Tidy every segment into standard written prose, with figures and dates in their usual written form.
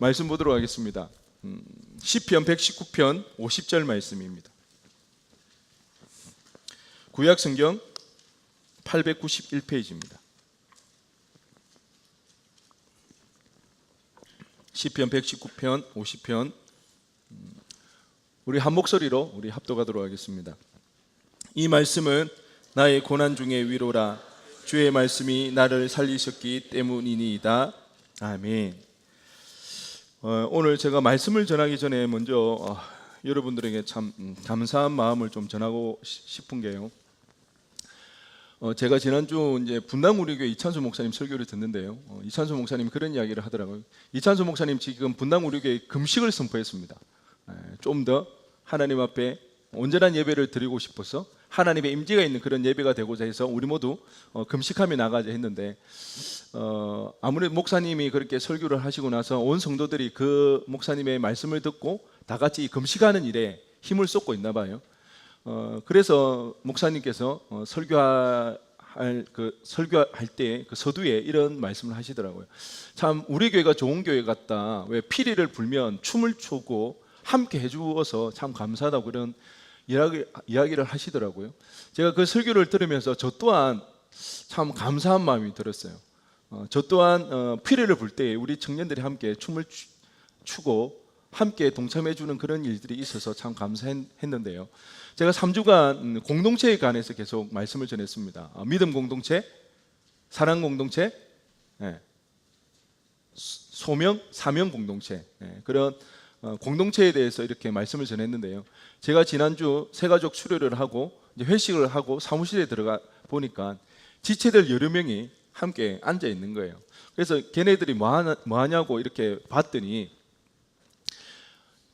말씀 보도록 하겠습니다. 시편 119편 50절 말씀입니다. 구약 성경 891페이지입니다. 시편 119편 50편 우리 한 목소리로 우리 합독하도록 하겠습니다. 이 말씀은 나의 고난 중의 위로라. 주의 말씀이 나를 살리셨기 때문이니이다. 아멘. 오늘 제가 말씀을 전하기 전에 먼저 여러분들에게 참 감사한 마음을 좀 전하고 싶은 게요. 제가 지난주 이제 분당우리교회 이찬수 목사님 설교를 듣는데요. 이찬수 목사님이 그런 이야기를 하더라고요. 이찬수 목사님 지금 분당우리교회 금식을 선포했습니다. 좀 더 하나님 앞에 온전한 예배를 드리고 싶어서 하나님의 임재가 있는 그런 예배가 되고자 해서 우리 모두 금식하며 나가자 했는데 아무래도 목사님이 그렇게 설교를 하시고 나서 온 성도들이 그 목사님의 말씀을 듣고 다 같이 금식하는 일에 힘을 쏟고 있나 봐요. 그래서 목사님께서 설교할 때 그 서두에 이런 말씀을 하시더라고요. 참 우리 교회가 좋은 교회 같다. 왜 피리를 불면 춤을 추고 함께 해주어서 참 감사하다고 그런 이야기를 하시더라고요. 제가 그 설교를 들으면서 저 또한 참 감사한 마음이 들었어요. 저 또한 피리를 불 때 우리 청년들이 함께 춤을 추고 함께 동참해 주는 그런 일들이 있어서 참 감사했는데요. 제가 3주간 공동체에 관해서 계속 말씀을 전했습니다. 믿음 공동체, 사랑 공동체, 소명, 사명 공동체, 그런 공동체에 대해서 이렇게 말씀을 전했는데요. 제가 지난주 새가족 수료를 하고 이제 회식을 하고 사무실에 들어가 보니까 지체들 여러 명이 함께 앉아 있는 거예요. 그래서 걔네들이 뭐 하냐고 이렇게 봤더니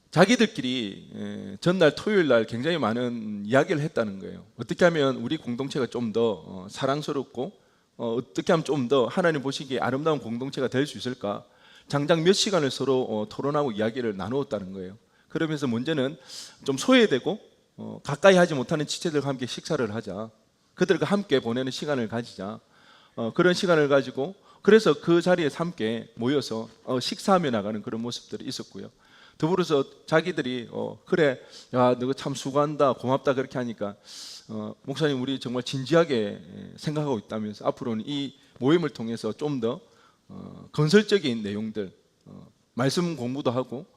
자기들끼리 전날 토요일 날 굉장히 많은 이야기를 했다는 거예요. 어떻게 하면 우리 공동체가 좀 더 사랑스럽고 어떻게 하면 좀 더 하나님 보시기에 아름다운 공동체가 될 수 있을까? 장장 몇 시간을 서로 토론하고 이야기를 나누었다는 거예요. 그러면서 문제는 좀 소외되고 가까이 하지 못하는 지체들과 함께 식사를 하자. 그들과 함께 보내는 시간을 가지자. 그런 시간을 가지고 그래서 그 자리에 함께 모여서 식사하며 나가는 그런 모습들이 있었고요. 더불어서 자기들이 그래, 야, 너 참 수고한다, 고맙다 그렇게 하니까 목사님 우리 정말 진지하게 생각하고 있다면서 앞으로는 이 모임을 통해서 좀 더 건설적인 내용들 말씀 공부도 하고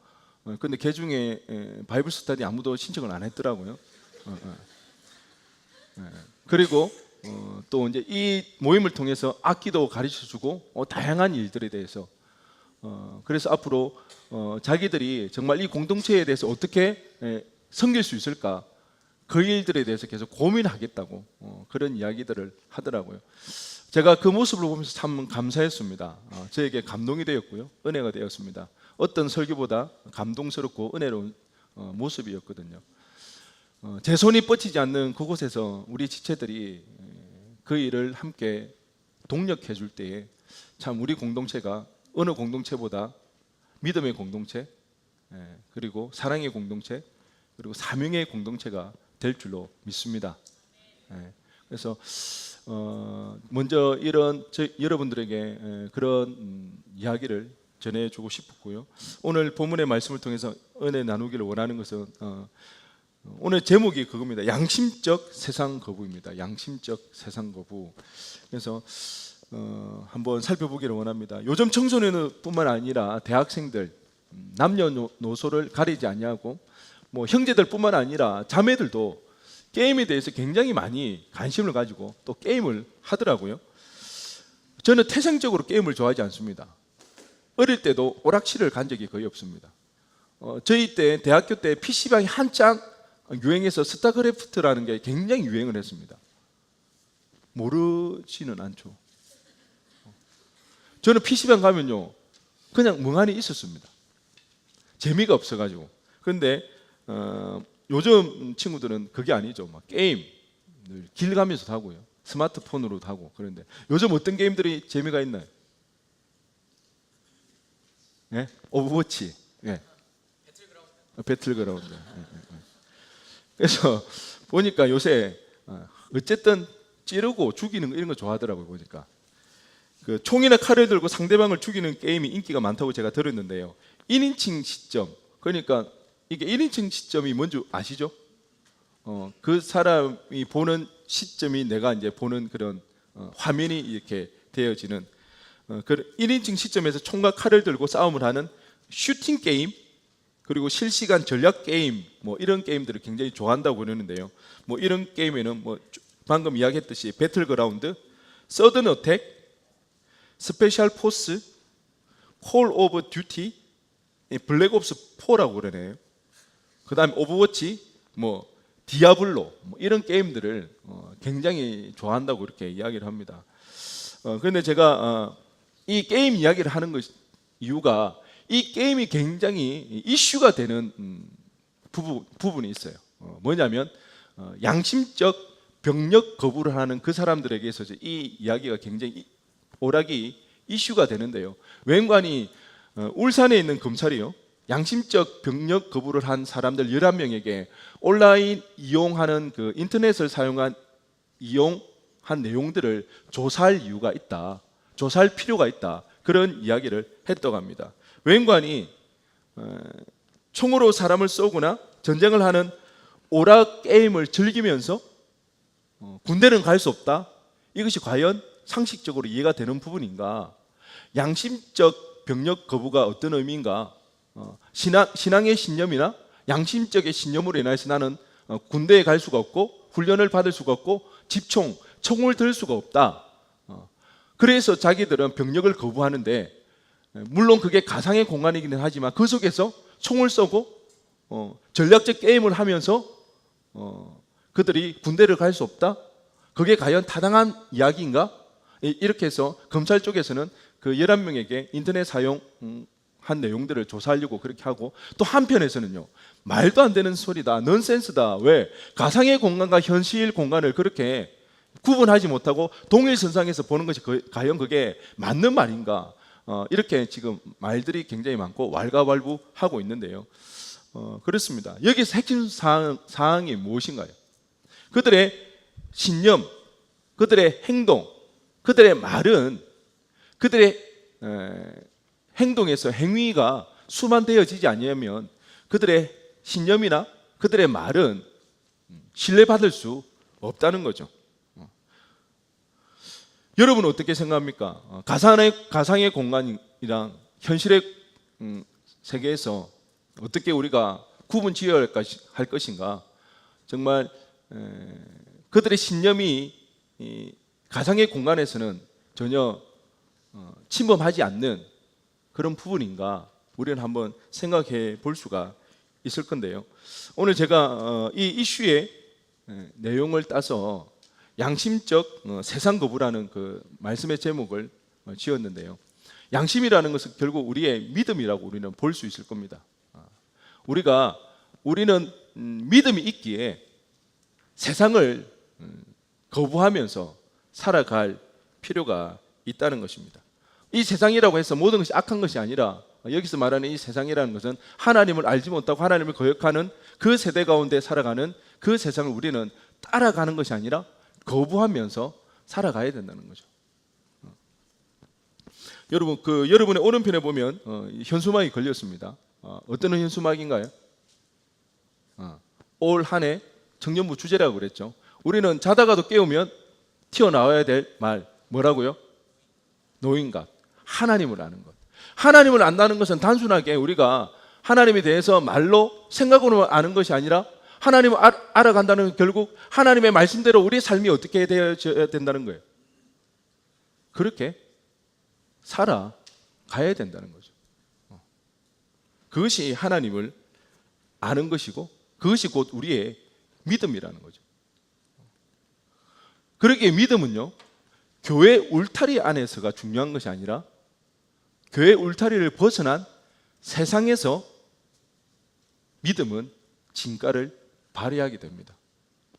근데 그 중에 바이블 스터디 아무도 신청을 안 했더라고요. 그리고 또 이제 이 모임을 통해서 악기도 가르쳐주고 다양한 일들에 대해서 그래서 앞으로 자기들이 정말 이 공동체에 대해서 어떻게 섬길 수 있을까 그 일들에 대해서 계속 고민하겠다고 그런 이야기들을 하더라고요. 제가 그 모습을 보면서 참 감사했습니다. 저에게 감동이 되었고요, 은혜가 되었습니다. 어떤 설교보다 감동스럽고 은혜로운 모습이었거든요. 제 손이 뻗치지 않는 그곳에서 우리 지체들이 그 일을 함께 동력해 줄 때에 참 우리 공동체가 어느 공동체보다 믿음의 공동체, 그리고 사랑의 공동체, 그리고 사명의 공동체가 될 줄로 믿습니다. 그래서 먼저 이런 여러분들에게 그런 이야기를 전해주고 싶었고요. 오늘 본문의 말씀을 통해서 은혜 나누기를 원하는 것은 오늘 제목이 그겁니다. 양심적 세상 거부입니다. 양심적 세상 거부. 그래서 한번 살펴보기를 원합니다. 요즘 청소년뿐만 아니라 대학생들, 남녀노소를 가리지 아니하고 뭐 형제들뿐만 아니라 자매들도 게임에 대해서 굉장히 많이 관심을 가지고 또 게임을 하더라고요. 저는 태생적으로 게임을 좋아하지 않습니다. 어릴 때도 오락실을 간 적이 거의 없습니다. 저희 때 대학교 때 PC방이 한창 유행해서 스타크래프트라는 게 굉장히 유행을 했습니다. 모르지는 않죠. 저는 PC방 가면요 그냥 멍하니 있었습니다. 재미가 없어가지고. 그런데 요즘 친구들은 그게 아니죠. 막 게임 길 가면서도 하고요, 스마트폰으로도 하고. 그런데 요즘 어떤 게임들이 재미가 있나요? 오버워치, 배틀그라운드. 그래서 보니까 요새 어쨌든 찌르고 죽이는 거 이런 거 좋아하더라고요. 보니까 그 총이나 칼을 들고 상대방을 죽이는 게임이 인기가 많다고 제가 들었는데요. 1인칭 시점, 그러니까 이게 1인칭 시점이 뭔지 아시죠? 그 사람이 보는 시점이 내가 이제 보는 그런 화면이 이렇게 되어지는 그 1인칭 시점에서 총과 칼을 들고 싸움을 하는 슈팅 게임, 그리고 실시간 전략 게임, 뭐 이런 게임들을 굉장히 좋아한다고 그러는데요. 뭐 이런 게임에는 뭐 방금 이야기했듯이 배틀그라운드, 서든 어택, 스페셜 포스, 콜 오브 듀티, 블랙옵스 4라고 그러네요. 그다음에 오버워치, 뭐 디아블로, 뭐 이런 게임들을 굉장히 좋아한다고 이렇게 이야기를 합니다. 그런데 제가 이 게임 이야기를 하는 이유가 이 게임이 굉장히 이슈가 되는 부분이 있어요. 뭐냐면 양심적 병력 거부를 하는 그 사람들에게 있어서 이 이야기가 굉장히 오락이 이슈가 되는데요. 웬관이 울산에 있는 검찰이요, 양심적 병력 거부를 한 사람들 11명에게 온라인 이용하는 그 인터넷을 이용한 내용들을 조사할 이유가 있다, 조사할 필요가 있다, 그런 이야기를 했다고 합니다. 웬관이 총으로 사람을 쏘거나 전쟁을 하는 오락 게임을 즐기면서 군대는 갈 수 없다, 이것이 과연 상식적으로 이해가 되는 부분인가? 양심적 병력 거부가 어떤 의미인가? 신앙의 신념이나 양심적의 신념으로 인해서 나는 군대에 갈 수가 없고 훈련을 받을 수가 없고 총을 들 수가 없다. 그래서 자기들은 병력을 거부하는데, 물론 그게 가상의 공간이기는 하지만 그 속에서 총을 쏘고 전략적 게임을 하면서 그들이 군대를 갈 수 없다? 그게 과연 타당한 이야기인가? 이렇게 해서 검찰 쪽에서는 그 11명에게 인터넷 사용한 내용들을 조사하려고 그렇게 하고, 또 한편에서는요, 말도 안 되는 소리다, 넌센스다, 왜 가상의 공간과 현실 공간을 그렇게 구분하지 못하고 동일선상에서 보는 것이 과연 그게 맞는 말인가? 이렇게 지금 말들이 굉장히 많고 왈가왈부하고 있는데요. 그렇습니다. 여기서 핵심 사항이 무엇인가요? 그들의 신념, 그들의 행동, 그들의 말은 그들의 행동에서 행위가 수반되어지지 않으면 그들의 신념이나 그들의 말은 신뢰받을 수 없다는 거죠. 여러분은 어떻게 생각합니까? 가상의 공간이랑 현실의 세계에서 어떻게 우리가 구분 지어야 할 것인가? 정말 그들의 신념이 가상의 공간에서는 전혀 침범하지 않는 그런 부분인가? 우리는 한번 생각해 볼 수가 있을 건데요. 오늘 제가 이 이슈의 내용을 따서 양심적 세상 거부라는 그 말씀의 제목을 지었는데요. 양심이라는 것은 결국 우리의 믿음이라고 우리는 볼 수 있을 겁니다. 우리는 믿음이 있기에 세상을 거부하면서 살아갈 필요가 있다는 것입니다. 이 세상이라고 해서 모든 것이 악한 것이 아니라, 여기서 말하는 이 세상이라는 것은 하나님을 알지 못하고 하나님을 거역하는 그 세대 가운데 살아가는 그 세상을 우리는 따라가는 것이 아니라 거부하면서 살아가야 된다는 거죠. 여러분, 여러분의 오른편에 보면 현수막이 걸렸습니다. 어떤 현수막인가요? 올 한 해 청년부 주제라고 그랬죠. 우리는 자다가도 깨우면 튀어나와야 될 말, 뭐라고요? 노인각, 하나님을 아는 것. 하나님을 안다는 것은 단순하게 우리가 하나님에 대해서 말로 생각으로 아는 것이 아니라, 하나님을 알아간다는 건 결국 하나님의 말씀대로 우리의 삶이 어떻게 되어져야 된다는 거예요. 그렇게 살아가야 된다는 거죠. 그것이 하나님을 아는 것이고 그것이 곧 우리의 믿음이라는 거죠. 그러기에 믿음은요, 교회 울타리 안에서가 중요한 것이 아니라 교회 울타리를 벗어난 세상에서 믿음은 진가를 발휘하게 됩니다.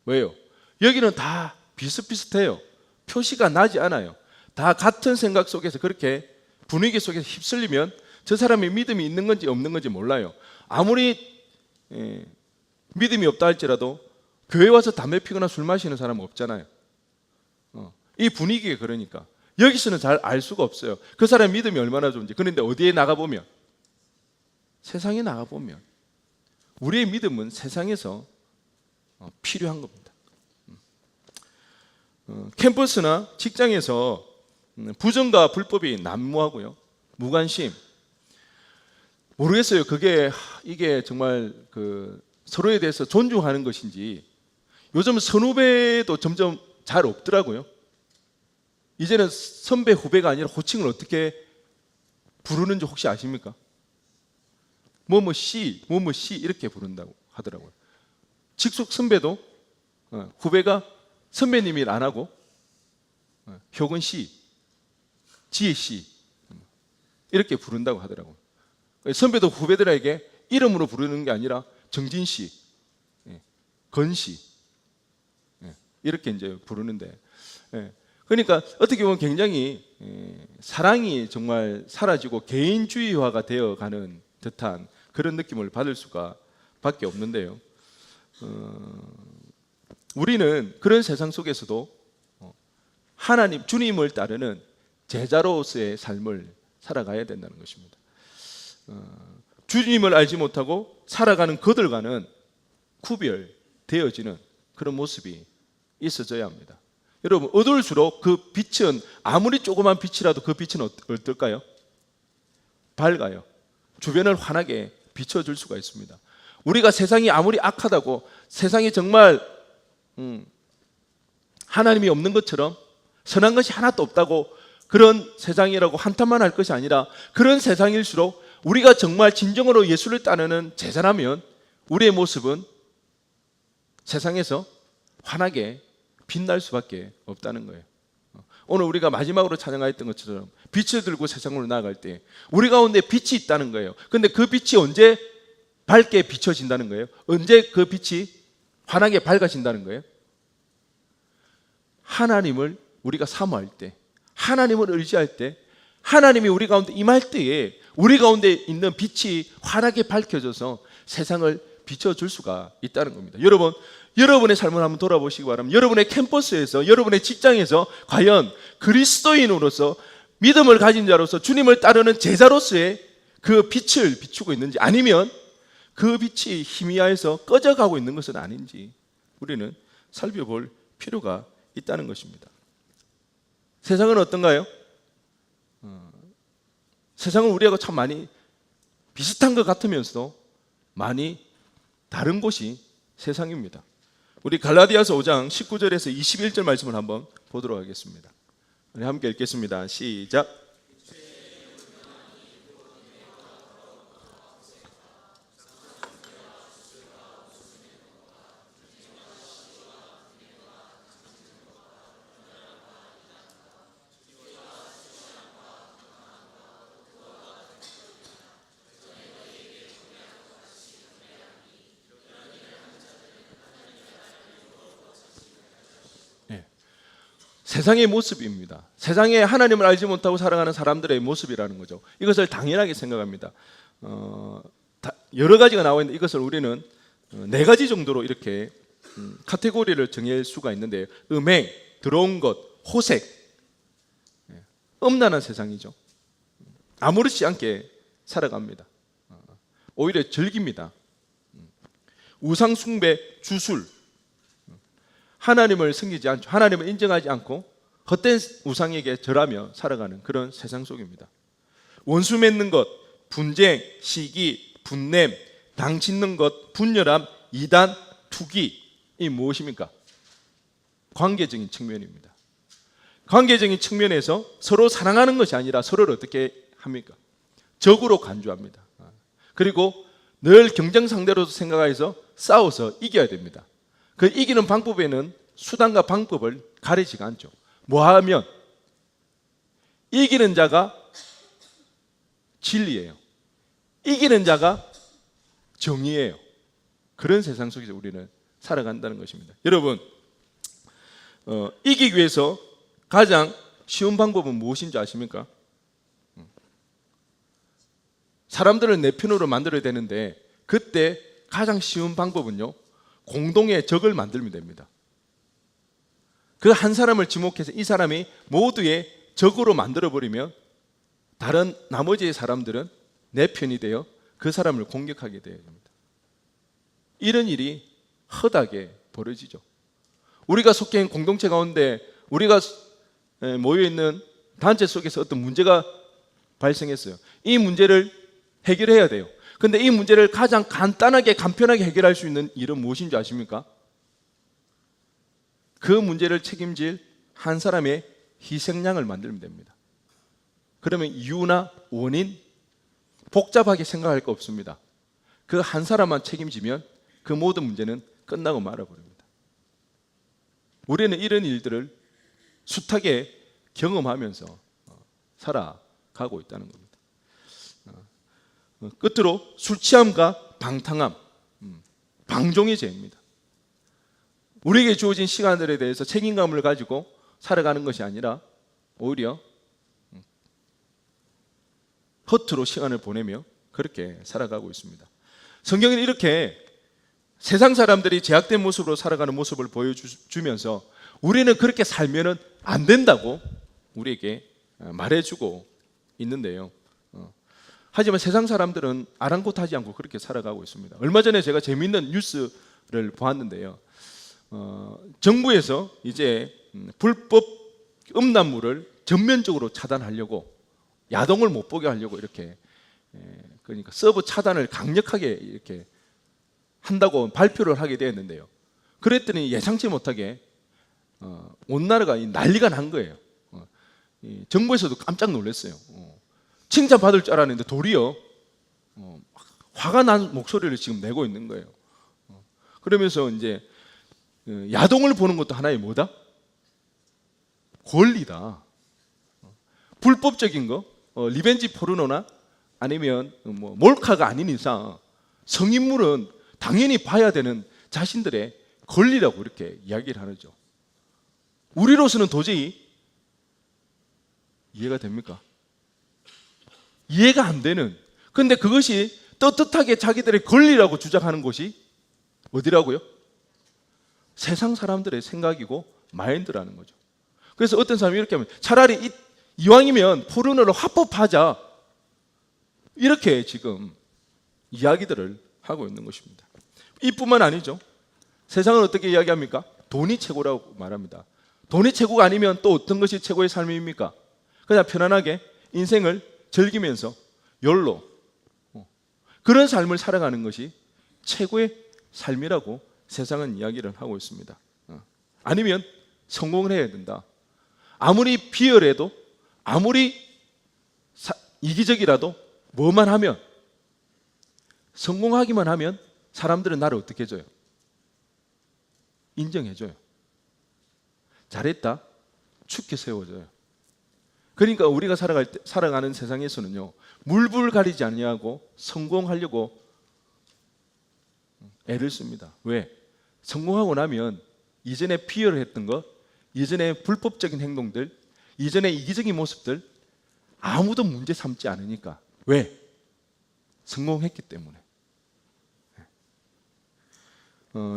왜요? 여기는 다 비슷비슷해요. 표시가 나지 않아요. 다 같은 생각 속에서, 그렇게 분위기 속에서 휩쓸리면 저 사람이 믿음이 있는 건지 없는 건지 몰라요. 아무리 믿음이 없다 할지라도 교회 와서 담배 피거나 술 마시는 사람은 없잖아요. 이 분위기가 그러니까 여기서는 잘 알 수가 없어요. 그 사람의 믿음이 얼마나 좋은지. 그런데 어디에 나가보면 세상에 나가보면 우리의 믿음은 세상에서 필요한 겁니다. 캠퍼스나 직장에서 부정과 불법이 난무하고요, 무관심, 모르겠어요. 이게 정말 서로에 대해서 존중하는 것인지. 요즘 선후배도 점점 잘 없더라고요. 이제는 선배 후배가 아니라 호칭을 어떻게 부르는지 혹시 아십니까? 뭐뭐 씨, 뭐뭐 씨 이렇게 부른다고 하더라고요. 직속 선배도 후배가 선배님이 안 하고 효근 씨, 지혜 씨 이렇게 부른다고 하더라고요. 선배도 후배들에게 이름으로 부르는 게 아니라 정진 씨, 건 씨 이렇게 이제 부르는데, 그러니까 어떻게 보면 굉장히 사랑이 정말 사라지고 개인주의화가 되어가는 듯한 그런 느낌을 받을 수가 밖에 없는데요. 우리는 그런 세상 속에서도 하나님, 주님을 따르는 제자로서의 삶을 살아가야 된다는 것입니다. 주님을 알지 못하고 살아가는 그들과는 구별되어지는 그런 모습이 있어져야 합니다. 여러분, 어두울수록 그 빛은, 아무리 조그만 빛이라도 그 빛은 어떨까요? 밝아요. 주변을 환하게 비춰줄 수가 있습니다. 우리가 세상이 아무리 악하다고, 세상이 정말 하나님이 없는 것처럼 선한 것이 하나도 없다고 그런 세상이라고 한탄만 할 것이 아니라, 그런 세상일수록 우리가 정말 진정으로 예수를 따르는 제자라면 우리의 모습은 세상에서 환하게 빛날 수밖에 없다는 거예요. 오늘 우리가 마지막으로 찬양했던 것처럼 빛을 들고 세상으로 나아갈 때 우리 가운데 빛이 있다는 거예요. 그런데 그 빛이 언제 밝게 비춰진다는 거예요? 언제 그 빛이 환하게 밝아진다는 거예요? 하나님을 우리가 사모할 때, 하나님을 의지할 때, 하나님이 우리 가운데 임할 때에 우리 가운데 있는 빛이 환하게 밝혀져서 세상을 비춰줄 수가 있다는 겁니다. 여러분의 삶을 한번 돌아보시기 바랍니다. 여러분의 캠퍼스에서, 여러분의 직장에서 과연 그리스도인으로서, 믿음을 가진 자로서, 주님을 따르는 제자로서의 그 빛을 비추고 있는지, 아니면 그 빛이 희미하여서 꺼져가고 있는 것은 아닌지 우리는 살펴볼 필요가 있다는 것입니다. 세상은 어떤가요? 세상은 우리하고 참 많이 비슷한 것 같으면서도 많이 다른 곳이 세상입니다. 우리 갈라디아서 5장 19절에서 21절 말씀을 한번 보도록 하겠습니다. 우리 함께 읽겠습니다. 시작. 세상의 모습입니다. 세상에 하나님을 알지 못하고 살아가는 사람들의 모습이라는 거죠. 이것을 당연하게 생각합니다. 여러 가지가 나와 있는데 이것을 우리는 네 가지 정도로 이렇게 카테고리를 정할 수가 있는데, 음행, 더러운 것, 호색, 음란한 세상이죠. 아무렇지 않게 살아갑니다. 오히려 즐깁니다. 우상 숭배, 주술, 하나님을 섬기지 않죠. 하나님을 인정하지 않고 헛된 우상에게 절하며 살아가는 그런 세상 속입니다. 원수 맺는 것, 분쟁, 시기, 분냄, 당 짓는 것, 분열함, 이단, 투기, 이 무엇입니까? 관계적인 측면입니다. 관계적인 측면에서 서로 사랑하는 것이 아니라 서로를 어떻게 합니까? 적으로 간주합니다. 그리고 늘 경쟁 상대로 생각해서 싸워서 이겨야 됩니다. 그 이기는 방법에는 수단과 방법을 가리지가 않죠. 뭐하면 이기는 자가 진리예요. 이기는 자가 정의예요. 그런 세상 속에서 우리는 살아간다는 것입니다. 여러분, 이기기 위해서 가장 쉬운 방법은 무엇인지 아십니까? 사람들을 내 편으로 만들어야 되는데, 그때 가장 쉬운 방법은요, 공동의 적을 만들면 됩니다. 그 한 사람을 지목해서 이 사람이 모두의 적으로 만들어버리면 다른 나머지의 사람들은 내 편이 되어 그 사람을 공격하게 되어야 됩니다. 이런 일이 허다하게 벌어지죠. 우리가 속해 있는 공동체 가운데 우리가 모여있는 단체 속에서 어떤 문제가 발생했어요. 이 문제를 해결해야 돼요. 근데 이 문제를 가장 간단하게 간편하게 해결할 수 있는 일은 무엇인 줄 아십니까? 그 문제를 책임질 한 사람의 희생양을 만들면 됩니다. 그러면 이유나 원인 복잡하게 생각할 거 없습니다. 그 한 사람만 책임지면 그 모든 문제는 끝나고 말아버립니다. 우리는 이런 일들을 숱하게 경험하면서 살아가고 있다는 겁니다. 끝으로 술 취함과 방탕함, 방종의 죄입니다. 우리에게 주어진 시간들에 대해서 책임감을 가지고 살아가는 것이 아니라 오히려 허투루 시간을 보내며 그렇게 살아가고 있습니다. 성경은 이렇게 세상 사람들이 제약된 모습으로 살아가는 모습을 보여주면서 우리는 그렇게 살면은 안 된다고 우리에게 말해주고 있는데요. 하지만 세상 사람들은 아랑곳하지 않고 그렇게 살아가고 있습니다. 얼마 전에 제가 재미있는 뉴스를 보았는데요. 정부에서 이제 불법 음란물을 전면적으로 차단하려고 야동을 못 보게 하려고 이렇게 그러니까 서버 차단을 강력하게 이렇게 한다고 발표를 하게 되었는데요. 그랬더니 예상치 못하게 온 나라가 난리가 난 거예요. 정부에서도 깜짝 놀랐어요. 칭찬받을 줄 알았는데 도리어 화가 난 목소리를 지금 내고 있는 거예요. 그러면서 이제 야동을 보는 것도 하나의 뭐다? 권리다. 불법적인 거, 리벤지 포르노나 아니면 뭐 몰카가 아닌 이상 성인물은 당연히 봐야 되는 자신들의 권리라고 이렇게 이야기를 하죠. 우리로서는 도저히 이해가 됩니까? 이해가 안 되는. 근데 그것이 떳떳하게 자기들의 권리라고 주장하는 곳이 어디라고요? 세상 사람들의 생각이고 마인드라는 거죠. 그래서 어떤 사람이 이렇게 하면 차라리 이왕이면 포르노를 합법하자 이렇게 지금 이야기들을 하고 있는 것입니다. 이뿐만 아니죠. 세상은 어떻게 이야기합니까? 돈이 최고라고 말합니다. 돈이 최고가 아니면 또 어떤 것이 최고의 삶입니까? 그냥 편안하게 인생을 즐기면서 욜로 그런 삶을 살아가는 것이 최고의 삶이라고 세상은 이야기를 하고 있습니다. 아니면 성공을 해야 된다. 아무리 비열해도 아무리 이기적이라도 뭐만 하면 성공하기만 하면 사람들은 나를 어떻게 해줘요? 인정해줘요. 잘했다 축히 세워줘요. 그러니까 우리가 살아가는 세상에서는요, 물불 가리지 아니하고 성공하려고 애를 씁니다. 왜? 성공하고 나면 이전에 비열했던 것, 이전에 불법적인 행동들, 이전에 이기적인 모습들 아무도 문제 삼지 않으니까. 왜? 성공했기 때문에.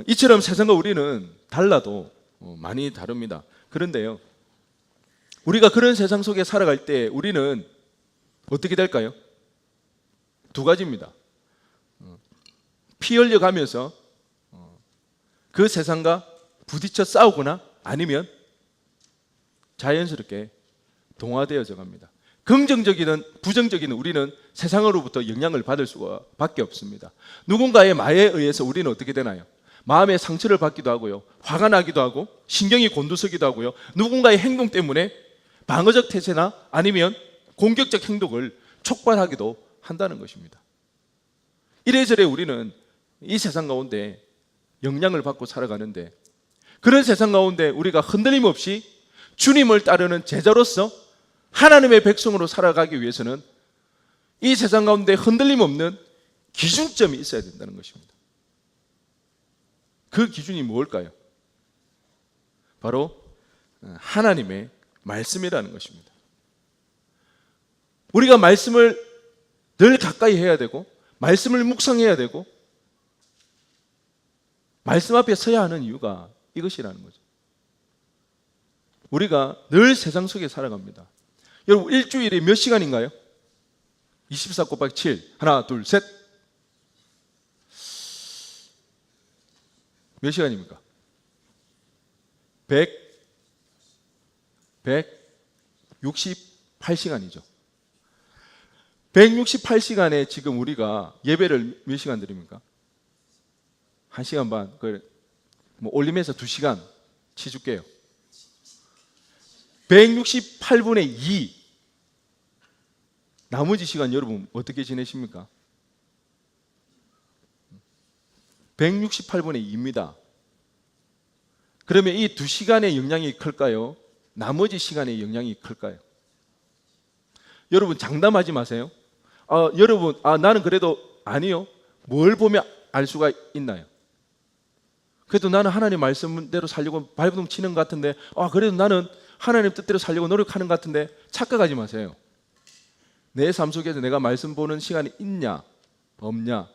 이처럼 세상과 우리는 달라도 많이 다릅니다. 그런데요, 우리가 그런 세상 속에 살아갈 때 우리는 어떻게 될까요? 두 가지입니다. 피 흘려가면서 그 세상과 부딪혀 싸우거나 아니면 자연스럽게 동화되어져 갑니다. 긍정적이든 부정적이든 우리는 세상으로부터 영향을 받을 수밖에 없습니다. 누군가의 말에 의해서 우리는 어떻게 되나요? 마음의 상처를 받기도 하고요, 화가 나기도 하고 신경이 곤두서기도 하고요, 누군가의 행동 때문에 방어적 태세나 아니면 공격적 행동을 촉발하기도 한다는 것입니다. 이래저래 우리는 이 세상 가운데 영향을 받고 살아가는데, 그런 세상 가운데 우리가 흔들림 없이 주님을 따르는 제자로서 하나님의 백성으로 살아가기 위해서는 이 세상 가운데 흔들림 없는 기준점이 있어야 된다는 것입니다. 그 기준이 무엇일까요? 바로 하나님의 말씀이라는 것입니다. 우리가 말씀을 늘 가까이 해야 되고 말씀을 묵상해야 되고 말씀 앞에 서야 하는 이유가 이것이라는 거죠. 우리가 늘 세상 속에 살아갑니다. 여러분, 일주일에 몇 시간인가요? 24 곱하기 7 하나 둘 셋 몇 시간입니까? 168시간이죠. 168시간에 지금 우리가 예배를 몇 시간 드립니까? 1시간 반. 뭐 올림해서 2시간 치줄게요. 168분의 2. 나머지 시간 여러분 어떻게 지내십니까? 168분의 2입니다. 그러면 이 2시간의 영향이 클까요? 나머지 시간의 영향이 클까요? 여러분 장담하지 마세요. 여러분 나는 그래도 아니요. 뭘 보면 알 수가 있나요? 그래도 나는 하나님 말씀대로 살려고 발버둥 치는 것 같은데 그래도 나는 하나님 뜻대로 살려고 노력하는 것 같은데 착각하지 마세요. 내 삶 속에서 내가 말씀 보는 시간이 있냐 없냐,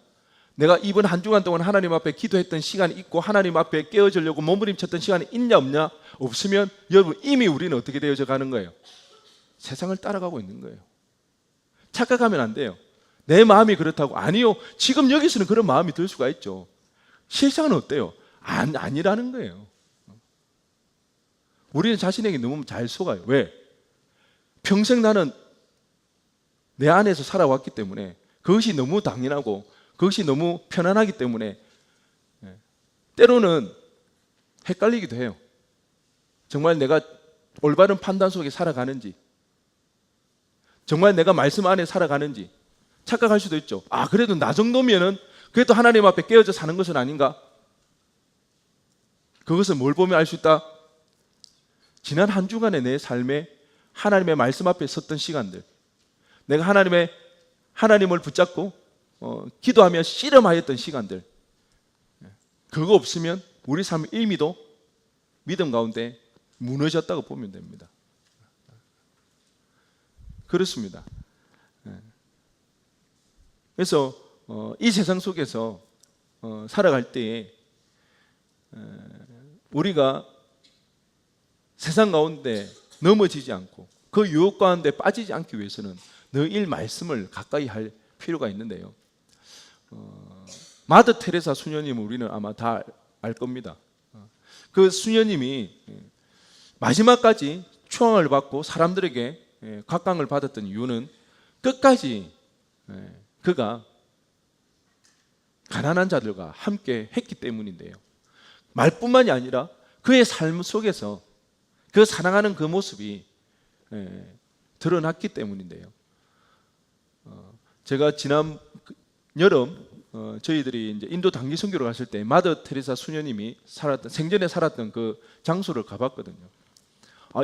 내가 이번 한 주간 동안 하나님 앞에 기도했던 시간이 있고 하나님 앞에 깨어지려고 몸부림쳤던 시간이 있냐 없냐, 없으면 여러분 이미 우리는 어떻게 되어져 가는 거예요? 세상을 따라가고 있는 거예요. 착각하면 안 돼요. 내 마음이 그렇다고. 아니요, 지금 여기서는 그런 마음이 들 수가 있죠. 실상은 어때요? 아니라는 거예요. 우리는 자신에게 너무 잘 속아요. 왜? 평생 나는 내 안에서 살아왔기 때문에 그것이 너무 당연하고 그것이 너무 편안하기 때문에 때로는 헷갈리기도 해요. 정말 내가 올바른 판단 속에 살아가는지, 정말 내가 말씀 안에 살아가는지 착각할 수도 있죠. 그래도 나 정도면은 그래도 하나님 앞에 깨어져 사는 것은 아닌가? 그것을 뭘 보면 알 수 있다? 지난 한 주간의 내 삶에 하나님의 말씀 앞에 섰던 시간들, 내가 하나님을 붙잡고 기도하며 씨름하였던 시간들, 그거 없으면 우리 삶의 의미도 믿음 가운데 무너졌다고 보면 됩니다. 그렇습니다. 그래서 이 세상 속에서 살아갈 때에 우리가 세상 가운데 넘어지지 않고 그 유혹 가운데 빠지지 않기 위해서는 늘 말씀을 가까이 할 필요가 있는데요. 마더 테레사 수녀님을 우리는 아마 다 알 겁니다. 그 수녀님이 마지막까지 추앙을 받고 사람들에게 각광을 받았던 이유는 끝까지 그가 가난한 자들과 함께 했기 때문인데요. 말뿐만이 아니라 그의 삶 속에서 그 사랑하는 그 모습이 드러났기 때문인데요. 제가 지난 여름 저희들이 이제 인도 단기 선교를 갔을 때 마더 테레사 수녀님이 생전에 살았던 그 장소를 가봤거든요.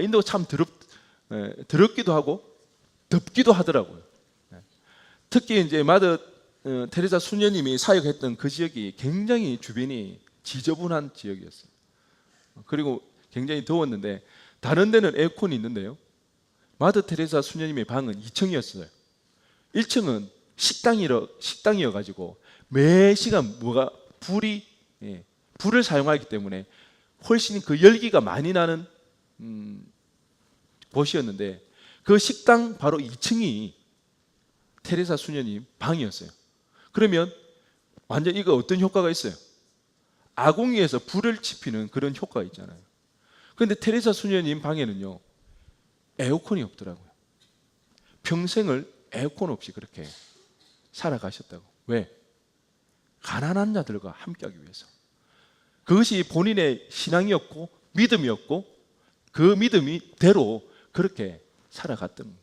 인도가 참 더럽기도 하고 덥기도 하더라고요. 특히 이제 마더 테레사 수녀님이 사역했던 그 지역이 굉장히 주변이 지저분한 지역이었어요. 그리고 굉장히 더웠는데 다른 데는 에어컨이 있는데요. 마더 테레사 수녀님의 방은 2층이었어요. 1층은 식당이어가지고 매 시간 불을 사용하기 때문에 훨씬 그 열기가 많이 나는 곳이었는데 그 식당 바로 2층이 테레사 수녀님 방이었어요. 그러면 완전 이거 어떤 효과가 있어요? 아궁이에서 불을 지피는 그런 효과가 있잖아요. 그런데 테레사 수녀님 방에는요 에어컨이 없더라고요. 평생을 에어컨 없이 그렇게 살아가셨다고. 왜? 가난한 자들과 함께하기 위해서. 그것이 본인의 신앙이었고 믿음이었고 그 믿음이대로 그렇게 살아갔던 거예요.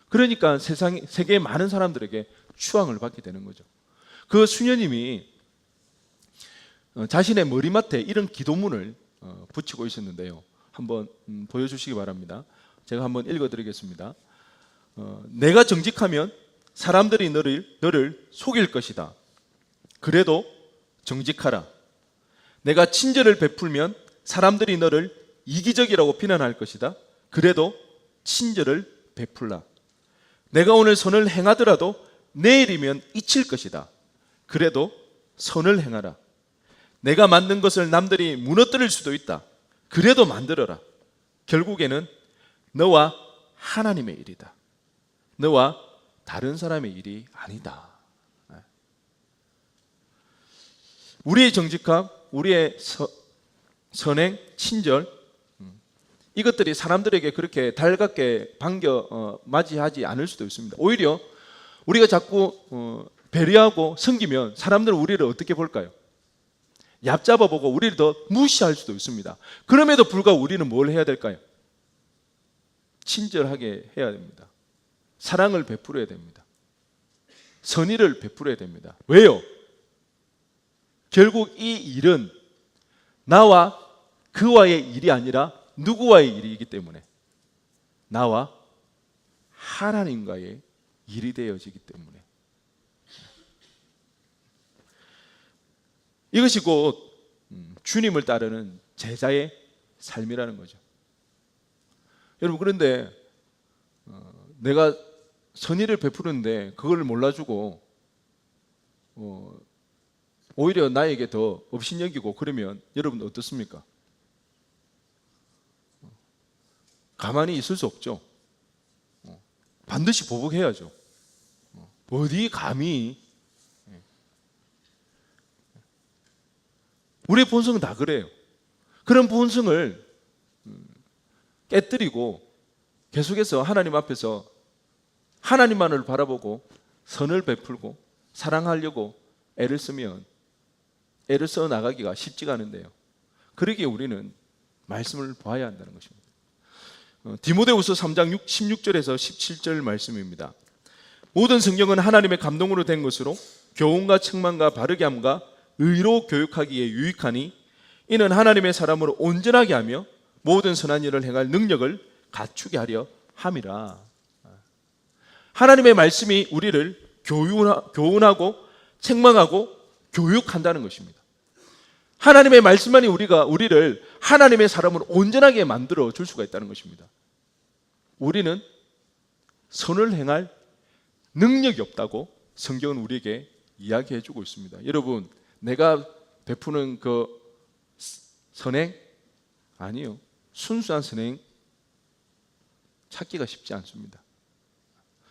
그러니까 세계의 많은 사람들에게 추앙을 받게 되는 거죠. 그 수녀님이 자신의 머리맡에 이런 기도문을 붙이고 있었는데요. 한번 보여주시기 바랍니다. 제가 한번 읽어드리겠습니다. 내가 정직하면 사람들이 너를 속일 것이다. 그래도 정직하라. 내가 친절을 베풀면 사람들이 너를 이기적이라고 비난할 것이다. 그래도 친절을 베풀라. 내가 오늘 선을 행하더라도 내일이면 잊힐 것이다. 그래도 선을 행하라. 내가 만든 것을 남들이 무너뜨릴 수도 있다. 그래도 만들어라. 결국에는 너와 하나님의 일이다. 너와 다른 사람의 일이 아니다. 우리의 정직함, 우리의 선행, 친절, 이것들이 사람들에게 그렇게 달갑게 맞이하지 않을 수도 있습니다. 오히려 우리가 자꾸 배려하고 섬기면 사람들은 우리를 어떻게 볼까요? 얕잡아 보고 우리를 더 무시할 수도 있습니다. 그럼에도 불구하고 우리는 뭘 해야 될까요? 친절하게 해야 됩니다. 사랑을 베풀어야 됩니다. 선의를 베풀어야 됩니다. 왜요? 결국 이 일은 나와 그와의 일이 아니라 누구와의 일이기 때문에, 나와 하나님과의 일이 되어지기 때문에, 이것이 곧 주님을 따르는 제자의 삶이라는 거죠. 여러분, 그런데 내가 선의를 베푸는데 그걸 몰라주고 오히려 나에게 더 업신여기고 그러면 여러분 어떻습니까? 가만히 있을 수 없죠. 반드시 보복해야죠. 어디 감히. 우리의 본성은 다 그래요. 그런 본성을 깨뜨리고 계속해서 하나님 앞에서 하나님만을 바라보고 선을 베풀고 사랑하려고 애를 써 나가기가 쉽지가 않은데요. 그러기에 우리는 말씀을 봐야 한다는 것입니다. 디모데후서 3장 16절에서 17절 말씀입니다. 모든 성경은 하나님의 감동으로 된 것으로 교훈과 책망과 바르게 함과 의로 교육하기에 유익하니 이는 하나님의 사람으로 온전하게 하며 모든 선한 일을 행할 능력을 갖추게 하려 함이라. 하나님의 말씀이 우리를 교훈하고 책망하고 교육한다는 것입니다. 하나님의 말씀만이 우리를 하나님의 사람으로 온전하게 만들어 줄 수가 있다는 것입니다. 우리는 선을 행할 능력이 없다고 성경은 우리에게 이야기해 주고 있습니다. 여러분, 내가 베푸는 그 선행? 아니요. 순수한 선행 찾기가 쉽지 않습니다.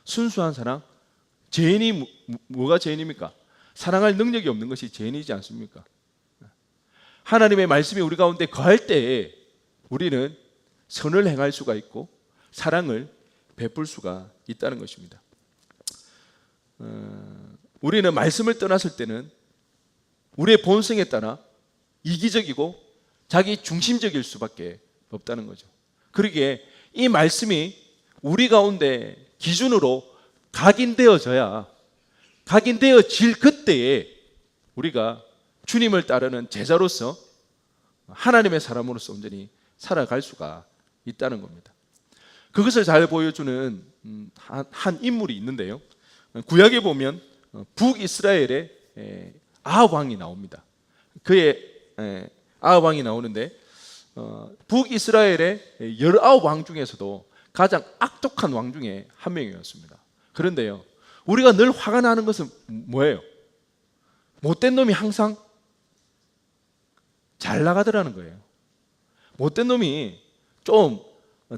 순수한 사랑? 죄인이 뭐가 죄인입니까? 사랑할 능력이 없는 것이 죄인이지 않습니까? 하나님의 말씀이 우리 가운데 거할 때에 우리는 선을 행할 수가 있고 사랑을 베풀 수가 있다는 것입니다. 우리는 말씀을 떠났을 때는 우리의 본성에 따라 이기적이고 자기 중심적일 수밖에 없다는 거죠. 그러기에 이 말씀이 우리 가운데 기준으로 각인되어질 그때에 우리가 주님을 따르는 제자로서 하나님의 사람으로서 온전히 살아갈 수가 있다는 겁니다. 그것을 잘 보여주는 한 인물이 있는데요. 구약에 보면 북이스라엘의 아합 왕이 나옵니다. 그의 아합 왕이 나오는데 북이스라엘의 19왕 중에서도 가장 악독한 왕 중에 한 명이었습니다. 그런데요, 우리가 늘 화가 나는 것은 뭐예요? 못된 놈이 항상 잘 나가더라는 거예요. 못된 놈이 좀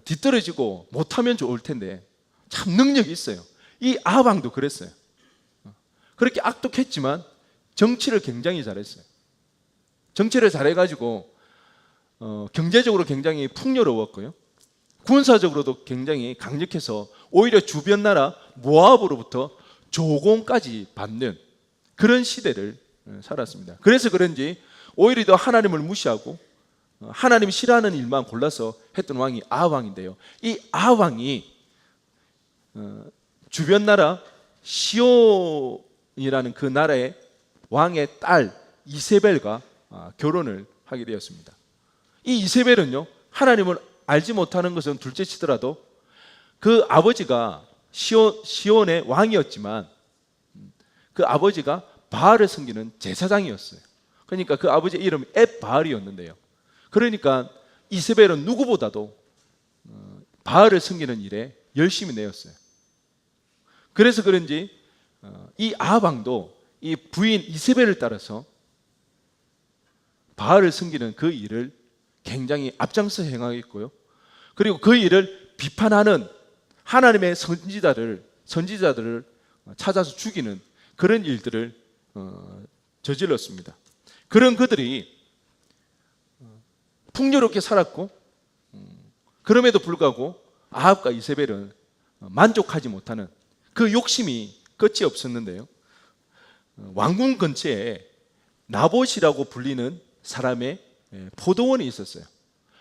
뒤떨어지고 못하면 좋을 텐데 참 능력이 있어요. 이 아합 왕도 그랬어요. 그렇게 악독했지만 정치를 굉장히 잘했어요. 정치를 잘해가지고 경제적으로 굉장히 풍요로웠고요. 군사적으로도 굉장히 강력해서 오히려 주변 나라 모압으로부터 조공까지 받는 그런 시대를 살았습니다. 그래서 그런지 오히려 더 하나님을 무시하고 하나님 싫어하는 일만 골라서 했던 왕이 아합 왕인데요. 이 아합 왕이 주변 나라 시온이라는 그 나라의 왕의 딸 이세벨과 결혼을 하게 되었습니다. 이 이세벨은요, 하나님을 알지 못하는 것은 둘째치더라도 그 아버지가 시온의 왕이었지만 그 아버지가 바알을 섬기는 제사장이었어요. 그러니까 그 아버지의 이름이 엣바알이었는데요. 그러니까 이세벨은 누구보다도 바알을 섬기는 일에 열심히 내었어요. 그래서 그런지 이 아합 왕도 이 부인 이세벨을 따라서 바알을 섬기는 그 일을 굉장히 앞장서 행하겠고요. 그리고 그 일을 비판하는 하나님의 선지자들을 찾아서 죽이는 그런 일들을 저질렀습니다. 그런 그들이 풍요롭게 살았고, 그럼에도 불구하고 아합과 이세벨은 만족하지 못하는 그 욕심이 끝이 없었는데요. 왕궁 근처에 나봇이라고 불리는 사람의 포도원이 있었어요.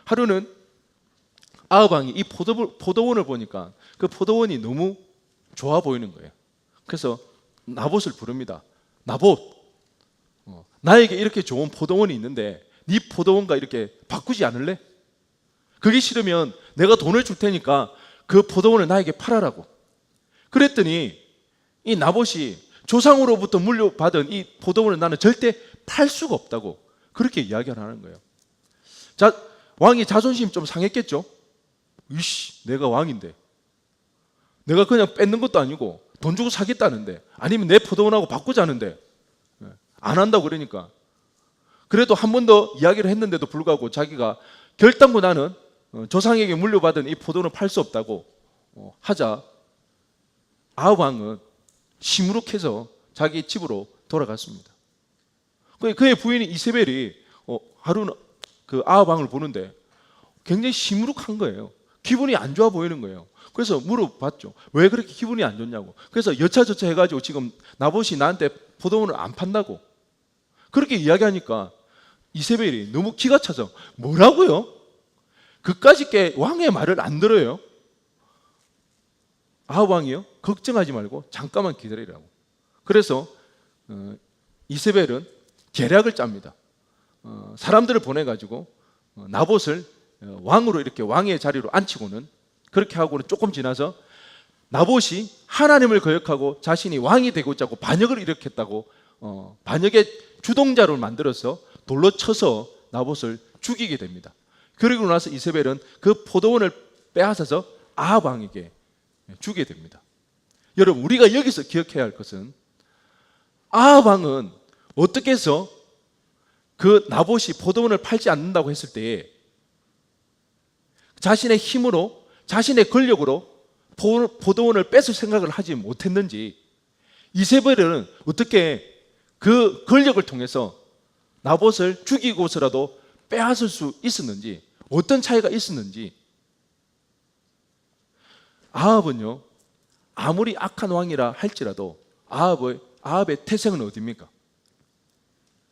하루는 아합 왕이 이 포도원을 보니까 그 포도원이 너무 좋아 보이는 거예요. 그래서 나봇을 부릅니다. 나봇, 나에게 이렇게 좋은 포도원이 있는데 네 포도원과 이렇게 바꾸지 않을래? 그게 싫으면 내가 돈을 줄 테니까 그 포도원을 나에게 팔아라고. 그랬더니 이 나봇이 조상으로부터 물려받은 이 포도원을 나는 절대 팔 수가 없다고 그렇게 이야기를 하는 거예요. 자, 왕이 자존심 좀 상했겠죠? 이씨, 내가 왕인데 내가 그냥 뺏는 것도 아니고 돈 주고 사겠다는데, 아니면 내 포도원하고 바꾸자는데 안 한다고 그러니까, 그래도 한 번 더 이야기를 했는데도 불구하고 자기가 결단코 나는 조상에게 물려받은 이 포도원을 팔 수 없다고 하자 아합 왕은 시무룩해서 자기 집으로 돌아갔습니다. 그의 부인 이세벨이 하루는 그 아합 왕을 보는데 굉장히 시무룩한 거예요. 기분이 안 좋아 보이는 거예요. 그래서 물어봤죠. 왜 그렇게 기분이 안 좋냐고. 그래서 여차저차 해가지고 지금 나봇이 나한테 포도원을 안 판다고 그렇게 이야기하니까 이세벨이 너무 기가 차서, 뭐라고요? 그까짓 게 왕의 말을 안 들어요? 아합 왕이요? 걱정하지 말고 잠깐만 기다리라고. 그래서 이세벨은 계략을 짭니다. 사람들을 보내가지고 나봇을 왕으로 이렇게 왕의 자리로 앉히고는, 그렇게 하고는 조금 지나서 나봇이 하나님을 거역하고 자신이 왕이 되고자 하고 반역을 일으켰다고 반역의 주동자를 만들어서 돌로 쳐서 나봇을 죽이게 됩니다. 그리고 나서 이세벨은 그 포도원을 빼앗아서 아합 왕에게 주게 됩니다. 여러분, 우리가 여기서 기억해야 할 것은 아합 왕은 어떻게 해서 그 나봇이 포도원을 팔지 않는다고 했을 때에 자신의 힘으로, 자신의 권력으로 포도원을 뺏을 생각을 하지 못했는지, 이세벨은 어떻게 그 권력을 통해서 나봇을 죽이고서라도 빼앗을 수 있었는지, 어떤 차이가 있었는지. 아합은요, 아무리 악한 왕이라 할지라도 아합의 태생은 어디입니까?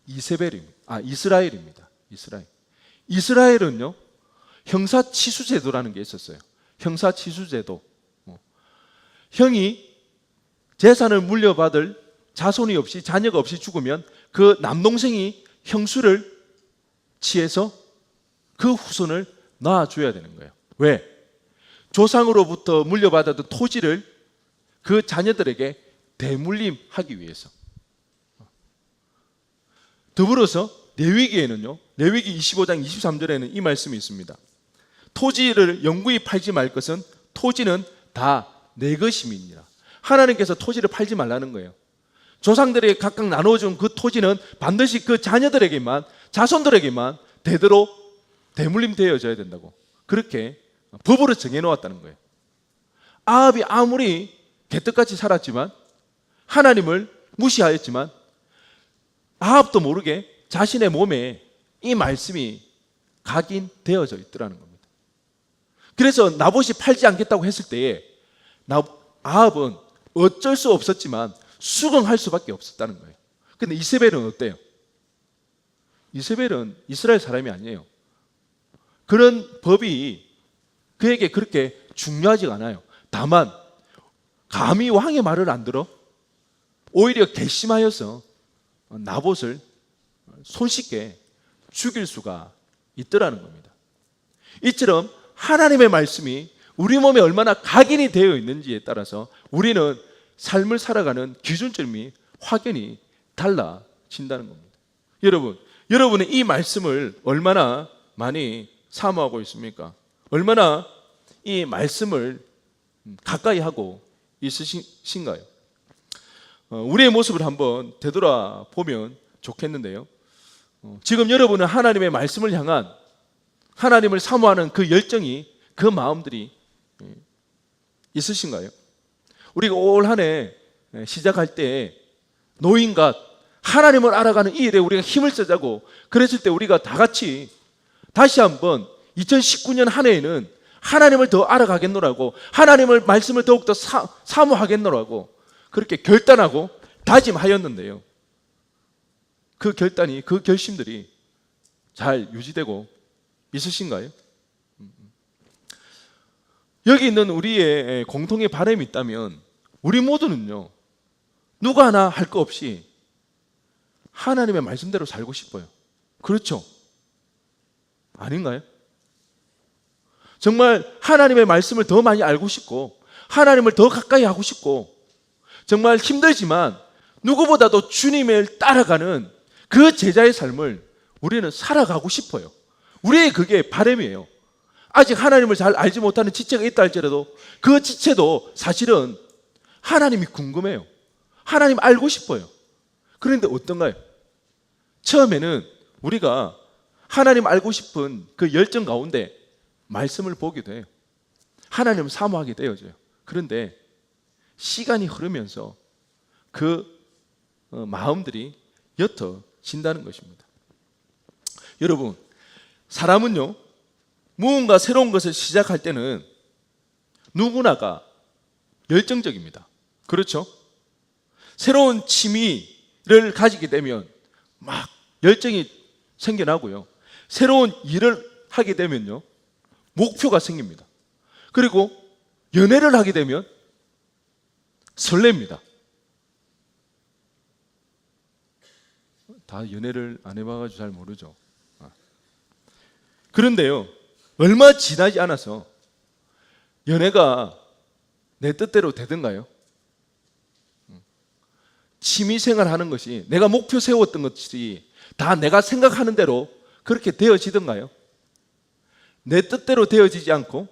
이스라엘입니다. 이스라엘은요, 형사치수제도라는 게 있었어요. 형사치수제도. 형이 재산을 물려받을 자손이 없이, 자녀가 없이 죽으면 그 남동생이 형수를 취해서 그 후손을 낳아줘야 되는 거예요. 왜? 조상으로부터 물려받았던 토지를 그 자녀들에게 대물림하기 위해서. 더불어서 레위기에는요, 레위기 25장 23절에는 이 말씀이 있습니다. 토지를 영구히 팔지 말 것은 토지는 다 내 것임이니라. 하나님께서 토지를 팔지 말라는 거예요. 조상들에게 각각 나눠준 그 토지는 반드시 그 자녀들에게만, 자손들에게만 대대로 대물림되어져야 된다고 그렇게 법으로 정해놓았다는 거예요. 아합이 아무리 개떡같이 살았지만, 하나님을 무시하였지만, 아합도 모르게 자신의 몸에 이 말씀이 각인되어져 있더라는 겁니다. 그래서 나봇이 팔지 않겠다고 했을 때에 아합은 어쩔 수 없었지만 수긍할 수밖에 없었다는 거예요. 근데 이세벨은 어때요? 이세벨은 이스라엘 사람이 아니에요. 그런 법이 그에게 그렇게 중요하지가 않아요. 다만 감히 왕의 말을 안 들어 오히려 괘씸하여서 나봇을 손쉽게 죽일 수가 있더라는 겁니다. 이처럼 하나님의 말씀이 우리 몸에 얼마나 각인이 되어 있는지에 따라서 우리는 삶을 살아가는 기준점이 확연히 달라진다는 겁니다. 여러분의 이 말씀을 얼마나 많이 사모하고 있습니까? 얼마나 이 말씀을 가까이 하고 있으신가요? 우리의 모습을 한번 되돌아보면 좋겠는데요. 지금 여러분은 하나님의 말씀을 향한, 하나님을 사모하는 그 열정이, 그 마음들이 있으신가요? 우리가 올 한 해 시작할 때 노인과 하나님을 알아가는 이 일에 우리가 힘을 쓰자고 그랬을 때 우리가 다 같이 다시 한번 2019년 한 해에는 하나님을 더 알아가겠노라고, 하나님을 말씀을 더욱더 사모하겠노라고 그렇게 결단하고 다짐하였는데요, 그 결단이, 그 결심들이 잘 유지되고 있으신가요? 여기 있는 우리의 공통의 바람이 있다면 우리 모두는요, 누구 하나 할 거 없이 하나님의 말씀대로 살고 싶어요. 그렇죠? 아닌가요? 정말 하나님의 말씀을 더 많이 알고 싶고 하나님을 더 가까이 하고 싶고, 정말 힘들지만 누구보다도 주님을 따라가는 그 제자의 삶을 우리는 살아가고 싶어요. 우리의 그게 바람이에요. 아직 하나님을 잘 알지 못하는 지체가 있다 할지라도 그 지체도 사실은 하나님이 궁금해요. 하나님 알고 싶어요. 그런데 어떤가요? 처음에는 우리가 하나님 알고 싶은 그 열정 가운데 말씀을 보게 돼요. 하나님을 사모하게 되어져요. 그런데 시간이 흐르면서 그 마음들이 옅어진다는 것입니다. 여러분, 사람은요, 무언가 새로운 것을 시작할 때는 누구나가 열정적입니다. 그렇죠? 새로운 취미를 가지게 되면 막 열정이 생겨나고요, 새로운 일을 하게 되면요, 목표가 생깁니다. 그리고 연애를 하게 되면 설렙니다. 다 연애를 안 해봐가지고 잘 모르죠. 그런데요, 얼마 지나지 않아서 연애가 내 뜻대로 되던가요? 취미생활 하는 것이, 내가 목표 세웠던 것이 다 내가 생각하는 대로 그렇게 되어지던가요? 내 뜻대로 되어지지 않고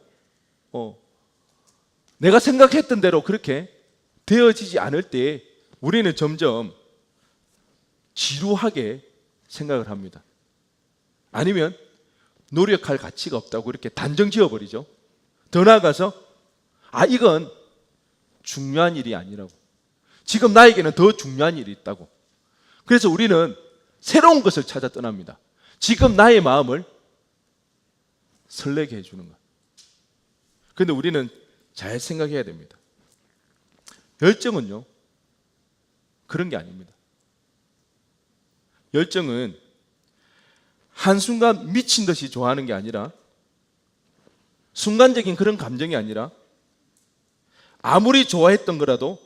내가 생각했던 대로 그렇게 되어지지 않을 때 우리는 점점 지루하게 생각을 합니다. 아니면 노력할 가치가 없다고 이렇게 단정 지어버리죠. 더 나아가서 이건 중요한 일이 아니라고, 지금 나에게는 더 중요한 일이 있다고. 그래서 우리는 새로운 것을 찾아 떠납니다. 지금 나의 마음을 설레게 해주는 것. 그런데 우리는 잘 생각해야 됩니다. 열정은요, 그런 게 아닙니다. 열정은 한순간 미친 듯이 좋아하는 게 아니라, 순간적인 그런 감정이 아니라, 아무리 좋아했던 거라도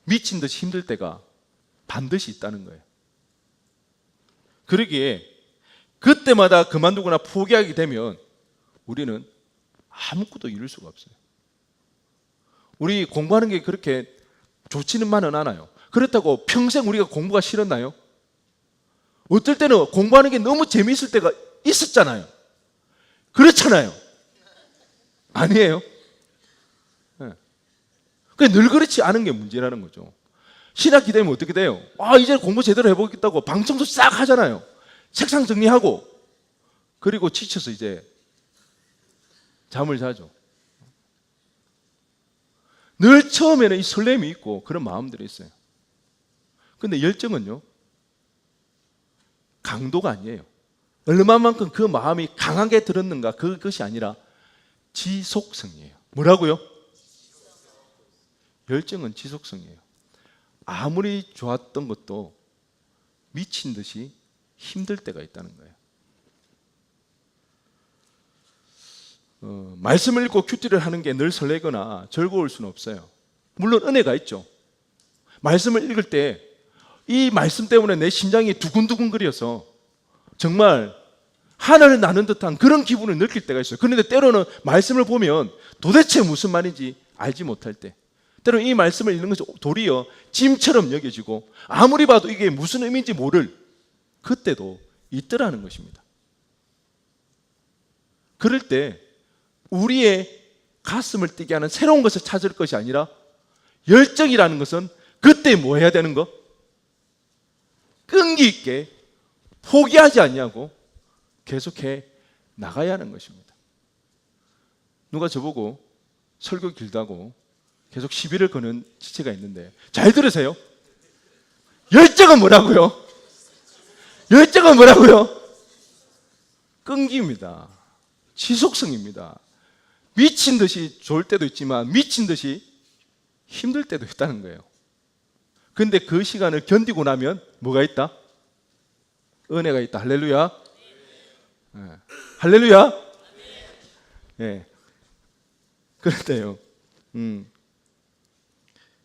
미친 듯이 힘들 때가 반드시 있다는 거예요. 그러기에 그때마다 그만두거나 포기하게 되면 우리는 아무것도 이룰 수가 없어요. 우리 공부하는 게 그렇게 좋지는만은 않아요. 그렇다고 평생 우리가 공부가 싫었나요? 어떨 때는 공부하는 게 너무 재미있을 때가 있었잖아요. 그렇잖아요. 아니에요? 네. 늘 그렇지 않은 게 문제라는 거죠. 신학기 되면 어떻게 돼요? 이제 공부 제대로 해보겠다고 방청소 싹 하잖아요. 책상 정리하고, 그리고 지쳐서 이제 잠을 자죠. 늘 처음에는 이 설렘이 있고 그런 마음들이 있어요. 근데 열정은요, 강도가 아니에요. 얼마만큼 그 마음이 강하게 들었는가, 그것이 아니라 지속성이에요. 뭐라고요? 열정은 지속성이에요. 아무리 좋았던 것도 미친 듯이 힘들 때가 있다는 거예요. 말씀을 읽고 큐티를 하는 게 늘 설레거나 즐거울 수는 없어요. 물론 은혜가 있죠. 말씀을 읽을 때 이 말씀 때문에 내 심장이 두근두근 거려서 정말 하늘을 나는 듯한 그런 기분을 느낄 때가 있어요. 그런데 때로는 말씀을 보면 도대체 무슨 말인지 알지 못할 때, 때로는 이 말씀을 읽는 것이 도리어 짐처럼 여겨지고 아무리 봐도 이게 무슨 의미인지 모를 그때도 있더라는 것입니다. 그럴 때 우리의 가슴을 뛰게 하는 새로운 것을 찾을 것이 아니라, 열정이라는 것은 그때 뭐 해야 되는 거? 끈기 있게 포기하지 않냐고 계속해 나가야 하는 것입니다. 누가 저보고 설교 길다고 계속 시비를 거는 지체가 있는데, 잘 들으세요. 열정은 뭐라고요? 열정은 뭐라고요? 끈기입니다. 지속성입니다. 미친 듯이 좋을 때도 있지만 미친 듯이 힘들 때도 있다는 거예요. 근데 그 시간을 견디고 나면 뭐가 있다? 은혜가 있다. 할렐루야. 네. 할렐루야. 네. 그런데요.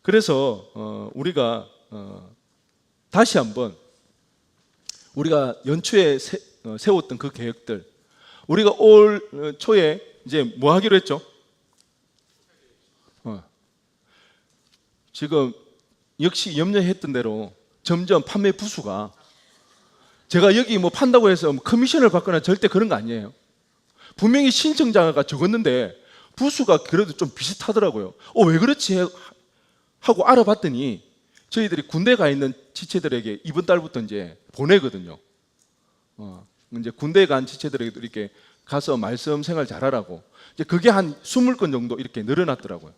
그래서 우리가 다시 한번 우리가 연초에 세웠던 그 계획들, 우리가 올 초에 이제 뭐 하기로 했죠? 지금 역시 염려했던 대로 점점 판매 부수가, 제가 여기 뭐 판다고 해서 커미션을 받거나 절대 그런 거 아니에요. 분명히 신청자가 적었는데 부수가 그래도 좀 비슷하더라고요. 왜 그렇지 하고 알아봤더니 저희들이 군대 가 있는 지체들에게 이번 달부터 이제 보내거든요. 이제 군대 간 지체들에게 이렇게 가서 말씀 생활 잘하라고. 이제 그게 한 20건 정도 이렇게 늘어났더라고요.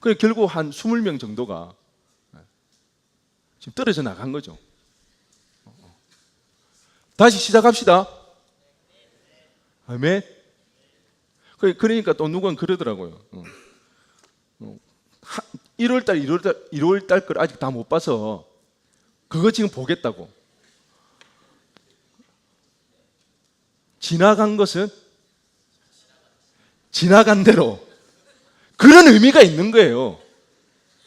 그래 결국 한 20명 정도가 지금 떨어져 나간 거죠. 다시 시작합시다. 아멘. 그러니까 또 누군 그러더라고요. 1월달 걸 아직 다 못 봐서 그거 지금 보겠다고. 지나간 것은 지나간 대로, 그런 의미가 있는 거예요.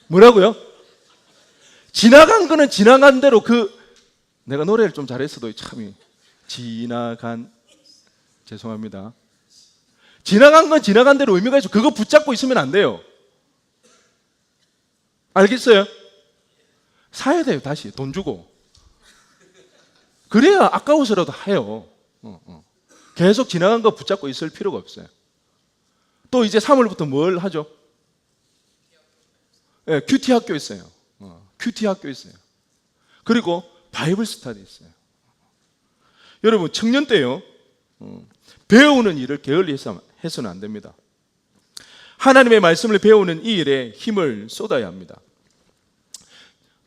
뭐라고요? 지나간 거는 지나간 대로. 내가 노래를 좀 잘했어도 참 죄송합니다. 지나간 건 지나간 대로 의미가 있어. 그거 붙잡고 있으면 안 돼요. 알겠어요? 사야 돼요. 다시 돈 주고. 그래야 아까워서라도 해요. 계속 지나간 거 붙잡고 있을 필요가 없어요. 또 이제 3월부터 뭘 하죠? 네, 큐티 학교 있어요. 큐티 학교 있어요. 그리고 바이블 스터디 있어요. 여러분, 청년 때요, 배우는 일을 게을리 해서는 안 됩니다. 하나님의 말씀을 배우는 이 일에 힘을 쏟아야 합니다.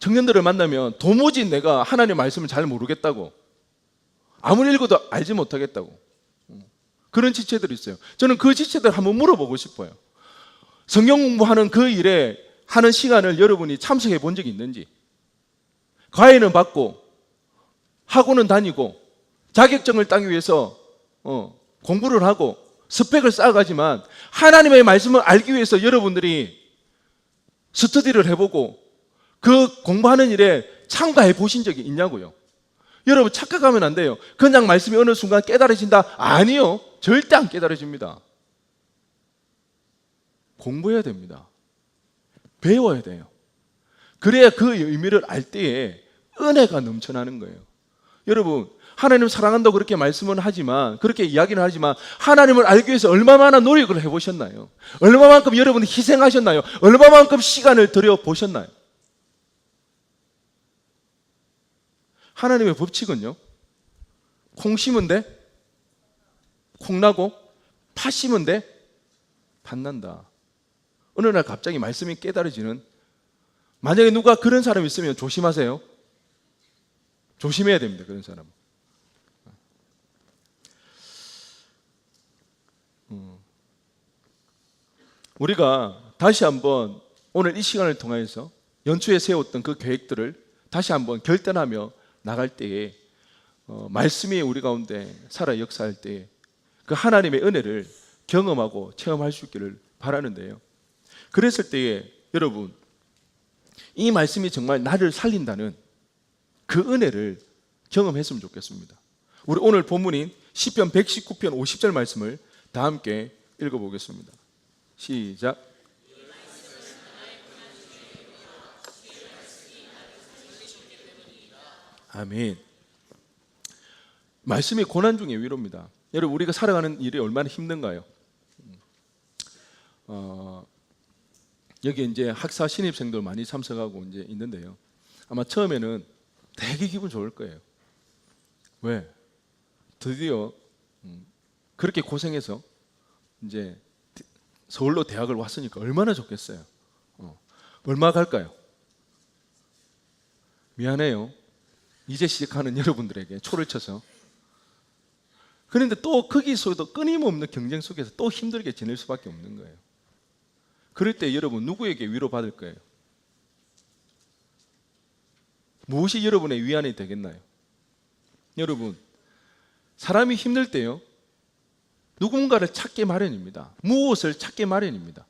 청년들을 만나면 도무지 내가 하나님의 말씀을 잘 모르겠다고, 아무리 읽어도 알지 못하겠다고, 그런 지체들이 있어요. 저는 그 지체들 한번 물어보고 싶어요. 성경 공부하는 그 일에 하는 시간을 여러분이 참석해 본 적이 있는지, 과외는 받고 학원은 다니고 자격증을 따기 위해서 공부를 하고 스펙을 쌓아가지만 하나님의 말씀을 알기 위해서 여러분들이 스터디를 해보고 그 공부하는 일에 참가해 보신 적이 있냐고요. 여러분, 착각하면 안 돼요. 그냥 말씀이 어느 순간 깨달아진다? 아니요, 절대 안 깨달아집니다. 공부해야 됩니다. 배워야 돼요. 그래야 그 의미를 알 때에 은혜가 넘쳐나는 거예요. 여러분, 하나님 사랑한다고 그렇게 말씀은 하지만, 그렇게 이야기는 하지만, 하나님을 알기 위해서 얼마나 노력을 해보셨나요? 얼마만큼 여러분이 희생하셨나요? 얼마만큼 시간을 들여보셨나요? 하나님의 법칙은요, 콩 심은 데 콩 나고 팥 심은 데 팥 난다. 어느 날 갑자기 말씀이 깨달아지는, 만약에 누가 그런 사람이 있으면 조심하세요. 조심해야 됩니다. 그런 사람은. 우리가 다시 한번 오늘 이 시간을 통해서 연초에 세웠던 그 계획들을 다시 한번 결단하며 나갈 때에 말씀이 우리 가운데 살아 역사할 때에 그 하나님의 은혜를 경험하고 체험할 수 있기를 바라는데요. 그랬을 때에 여러분, 이 말씀이 정말 나를 살린다는 그 은혜를 경험했으면 좋겠습니다. 우리 오늘 본문인 시편 119편 50절 말씀을 다 함께 읽어보겠습니다. 시작. 아멘. 말씀이 고난 중에 위로입니다. 여러분, 우리가 살아가는 일이 얼마나 힘든가요? 여기 이제 학사 신입생들 많이 참석하고 이제 있는데요. 아마 처음에는 되게 기분 좋을 거예요. 왜? 드디어 그렇게 고생해서 이제 서울로 대학을 왔으니까 얼마나 좋겠어요. 얼마 갈까요? 미안해요. 이제 시작하는 여러분들에게 초를 쳐서 그런데 또 거기서도 끊임없는 경쟁 속에서 또 힘들게 지낼 수밖에 없는 거예요. 그럴 때 여러분 누구에게 위로받을 거예요? 무엇이 여러분의 위안이 되겠나요? 여러분, 사람이 힘들 때요, 누군가를 찾기 마련입니다. 무엇을 찾기 마련입니다.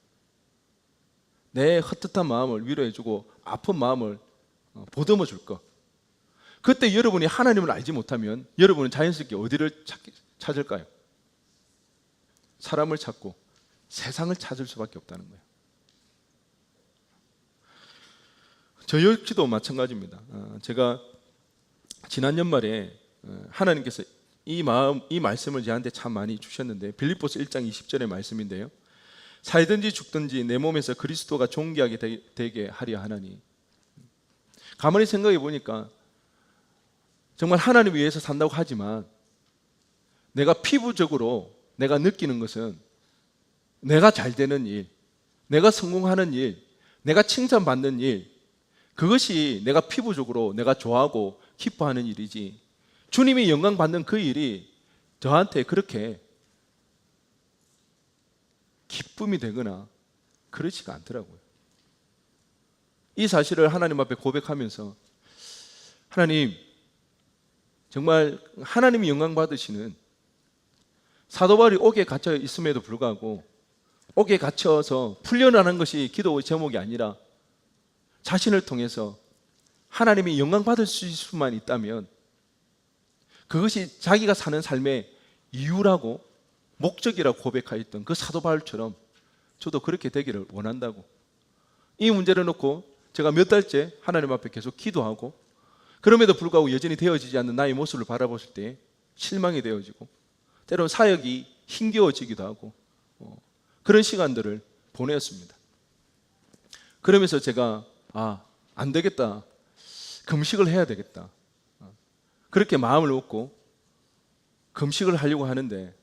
내 헛헛한 마음을 위로해주고 아픈 마음을 보듬어 줄 것. 그때 여러분이 하나님을 알지 못하면 여러분은 자연스럽게 어디를 찾을까요? 사람을 찾고 세상을 찾을 수밖에 없다는 거예요. 저 역시도 마찬가지입니다. 제가 지난 연말에 하나님께서 이 말씀을 저한테 참 많이 주셨는데, 빌립보서 1장 20절의 말씀인데요, 살든지 죽든지 내 몸에서 그리스도가 존귀하게 되게 하려 하나니. 가만히 생각해 보니까 정말 하나님 위해서 산다고 하지만 내가 피부적으로 내가 느끼는 것은 내가 잘 되는 일, 내가 성공하는 일, 내가 칭찬받는 일, 그것이 내가 피부적으로 내가 좋아하고 기뻐하는 일이지, 주님이 영광 받는 그 일이 저한테 그렇게 기쁨이 되거나 그렇지가 않더라고요. 이 사실을 하나님 앞에 고백하면서, 하나님, 정말 하나님이 영광 받으시는, 사도 바울이 옥에 갇혀 있음에도 불구하고 옥에 갇혀서 풀려나는 것이 기도 제목이 아니라 자신을 통해서 하나님이 영광 받을 수만 있다면 그것이 자기가 사는 삶의 이유라고 목적이라고 고백하였던 그 사도 바울처럼 저도 그렇게 되기를 원한다고. 이 문제를 놓고 제가 몇 달째 하나님 앞에 계속 기도하고, 그럼에도 불구하고 여전히 되어지지 않는 나의 모습을 바라보실 때 실망이 되어지고, 때로는 사역이 힘겨워지기도 하고, 그런 시간들을 보내었습니다. 그러면서 제가 안 되겠다, 금식을 해야 되겠다, 그렇게 마음을 먹고 금식을 하려고 하는데,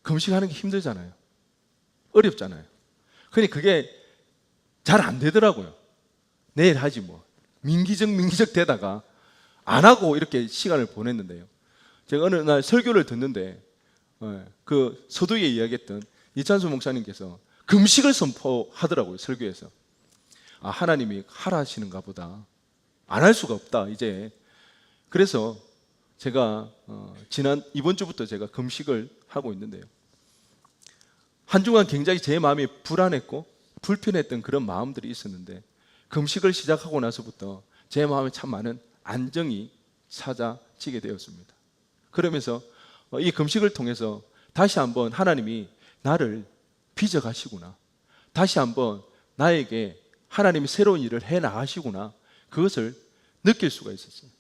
금식하는 게 힘들잖아요. 어렵잖아요. 근데 그게 잘 안 되더라고요. 내일 하지 뭐, 민기적 되다가 안 하고 이렇게 시간을 보냈는데요, 제가 어느 날 설교를 듣는데 그 서두에 이야기했던 이찬수 목사님께서 금식을 선포하더라고요. 설교에서 하나님이 하라 하시는가 보다, 안 할 수가 없다 이제. 그래서 제가 이번 주부터 제가 금식을 하고 있는데요, 한 주간 굉장히 제 마음이 불안했고 불편했던 그런 마음들이 있었는데, 금식을 시작하고 나서부터 제 마음에 참 많은 안정이 찾아지게 되었습니다. 그러면서 이 금식을 통해서 다시 한번 하나님이 나를 빚어가시구나, 다시 한번 나에게 하나님이 새로운 일을 해나가시구나, 그것을 느낄 수가 있었어요.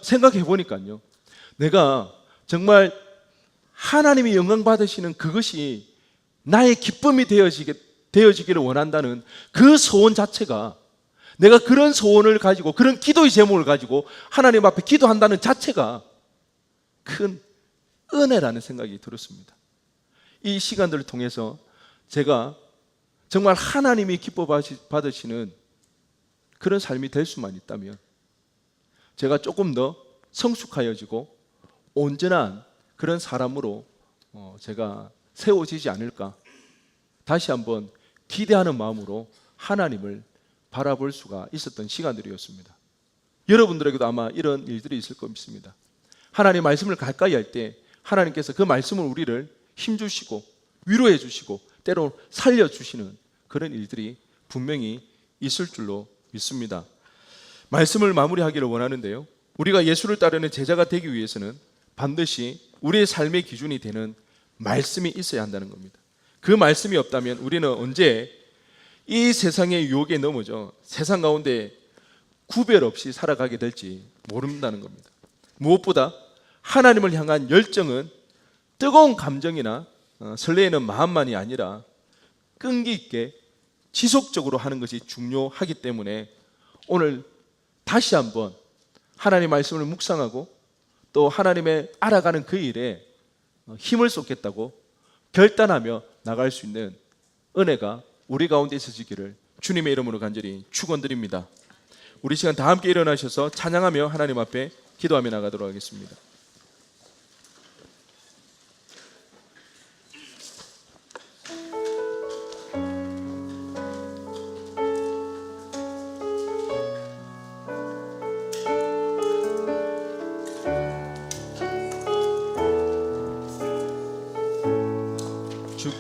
생각해 보니까요, 내가 정말 하나님이 영광 받으시는 그것이 나의 기쁨이 되어지기를 원한다는 그 소원 자체가, 내가 그런 소원을 가지고 그런 기도의 제목을 가지고 하나님 앞에 기도한다는 자체가 큰 은혜라는 생각이 들었습니다. 이 시간들을 통해서 제가 정말 하나님이 기뻐 받으시는 그런 삶이 될 수만 있다면 제가 조금 더 성숙하여지고 온전한 그런 사람으로 제가 세워지지 않을까, 다시 한번 기대하는 마음으로 하나님을 바라볼 수가 있었던 시간들이었습니다. 여러분들에게도 아마 이런 일들이 있을 것 믿습니다. 하나님 말씀을 가까이 할 때 하나님께서 그 말씀을 우리를 힘주시고 위로해 주시고 때로 살려주시는 그런 일들이 분명히 있을 줄로 믿습니다. 말씀을 마무리하기를 원하는데요, 우리가 예수를 따르는 제자가 되기 위해서는 반드시 우리의 삶의 기준이 되는 말씀이 있어야 한다는 겁니다. 그 말씀이 없다면 우리는 언제 이 세상의 유혹에 넘어져 세상 가운데 구별 없이 살아가게 될지 모른다는 겁니다. 무엇보다 하나님을 향한 열정은 뜨거운 감정이나 설레이는 마음만이 아니라 끈기 있게 지속적으로 하는 것이 중요하기 때문에 오늘 다시 한번 하나님의 말씀을 묵상하고 또 하나님의 알아가는 그 일에 힘을 쏟겠다고 결단하며 나갈 수 있는 은혜가 우리 가운데 있어지기를 주님의 이름으로 간절히 축원드립니다. 우리 시간 다 함께 일어나셔서 찬양하며 하나님 앞에 기도하며 나가도록 하겠습니다.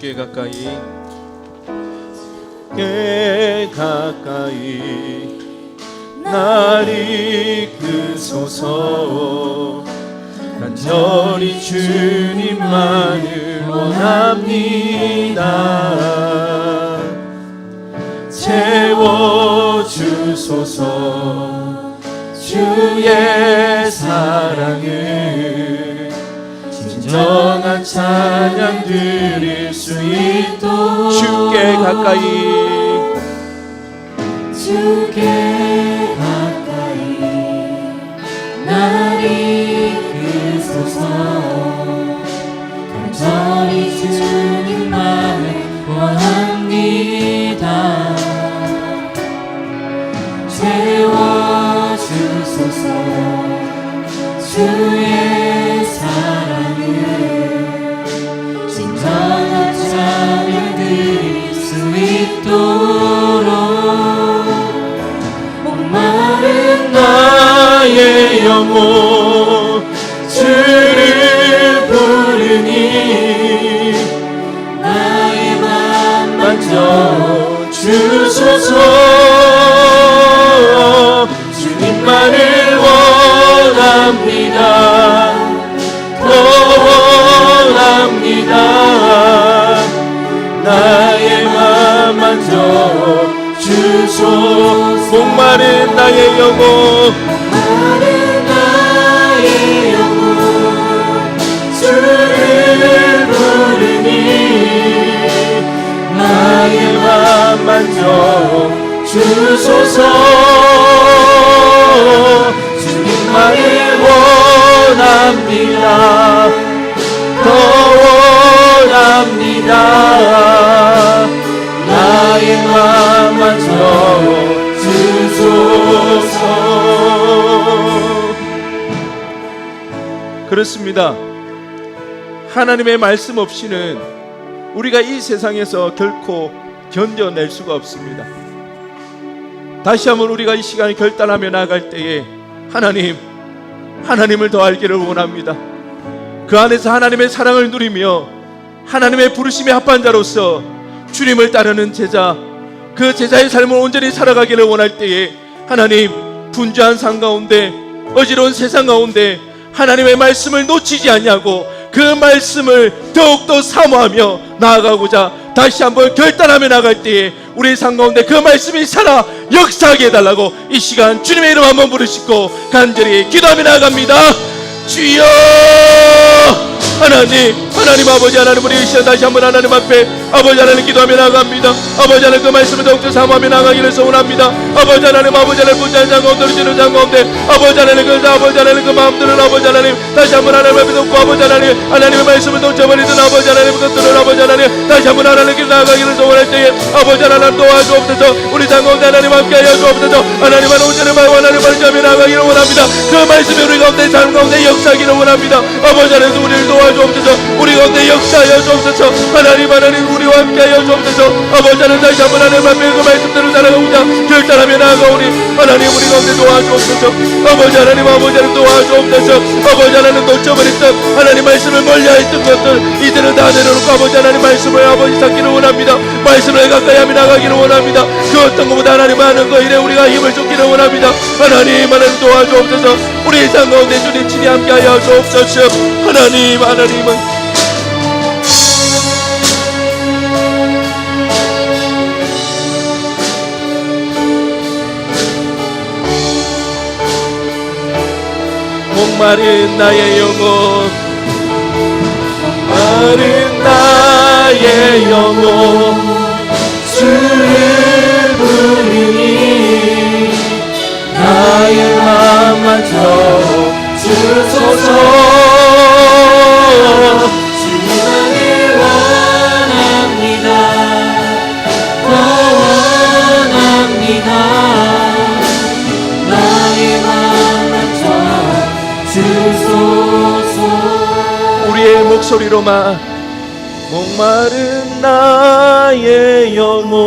주께 가까이 꽤 가까이 날 이끄소서. 간절히 주님만을 원합니다. 채워주소서. 주의 사랑을 진정한 찬양 드릴 수 있도록 주께 가까이 주께 가까이 날 이끄소서. 간절히 주님만을 원합니다. 채워주소서. 주의 사랑을 진정한 찬양 드릴 수 있도록 목마른 나의 영혼 주를 부르니 나의 맘 만져 주소서. 주님만을 원합니다. 더 원합니다. 나의 맘 만져 주소서. 목마른 나의 영혼 목마른 나의 영혼 주를 부르니 나의 맘 만져 주소서. 주님만을 원합니다. 더 원합니다. 나의 맘 만져 주소서. 그렇습니다. 하나님의 말씀 없이는 우리가 이 세상에서 결코 견뎌낼 수가 없습니다. 다시 한번 우리가 이 시간에 결단하며 나아갈 때에 하나님을 더 알기를 원합니다. 그 안에서 하나님의 사랑을 누리며 하나님의 부르심에 합한 자로서 주님을 따르는 제자, 그 제자의 삶을 온전히 살아가기를 원할 때에 하나님, 분주한 삶 가운데, 어지러운 세상 가운데 하나님의 말씀을 놓치지 않냐고 그 말씀을 더욱더 사모하며 나아가고자 다시 한번 결단하며 나갈 때에 우리 삶 가운데 그 말씀이 살아 역사하게 해달라고 이 시간 주님의 이름 한번 부르시고 간절히 기도하며 나아갑니다. 주여 하나님 아버지, 하나님 우리 이 시간 다시 한번 하나님 앞에 아버지 하나님 기도하며 나아갑니다. 아버지 하나님 그 말씀을 더욱더 사모하며 나아가기를 소원합니다. 아버지 하나님 분주한 장 가운데 떨어지는 장 가운데 아버지 하나님 그 마음들을 아버지 하나님 다시 한번 하나님 앞에 놓고 아버지 하나님의 말씀을 놓쳐버리던 아버지 하나님 것들을 아버지 하나님 다시 한번 하나님께 나아가기를 소원할 때에 아버지 하나님 도와주옵소서. 우리 장 가운데 하나님 함께하여 주옵소서. 하나님 온전히 말고 하나님 발전하며 나아가기를 원합니다. 그 말씀이 우리 가운데 삶 가운데 역사하기를 원합니다. 아버지 하나님 우리를 도와주옵소서. 우리 가운데 역사하여 주옵소서. 하나님 우리와 함께하여 주옵소서. 아버지 하나님 다시 한번 하나님 앞에 그 말씀대로 살아가고자 결단하며 나아가오니 하나님 우리 가운데 도와주옵소서. 아버지 하나님 도와주옵소서. 아버지 하나님 놓쳐버렸던 하나님 말씀을 멀리하였던 것들 이들은 다 내려놓고 아버지 하나님 말씀을 아버지 찾기를 원합니다. 말씀을 가까이 하며 나가기를 원합니다. 그 어떤 것보다 하나님 하는 거 일에 우리가 힘을 쏟기를 원합니다. 하나님 도와주옵소서. 우리 삶 가운데 주님 친히 함께하여 주옵소서. 하나님은 목마른 나의 영혼 목마른 나의 영혼 주를 부르니 나의 맘 만져 주소서. 주님만을 원합니다. 더 원합니다. 나의 맘 만져 주소서. 우리의 목소리로만 목마른 나의 영혼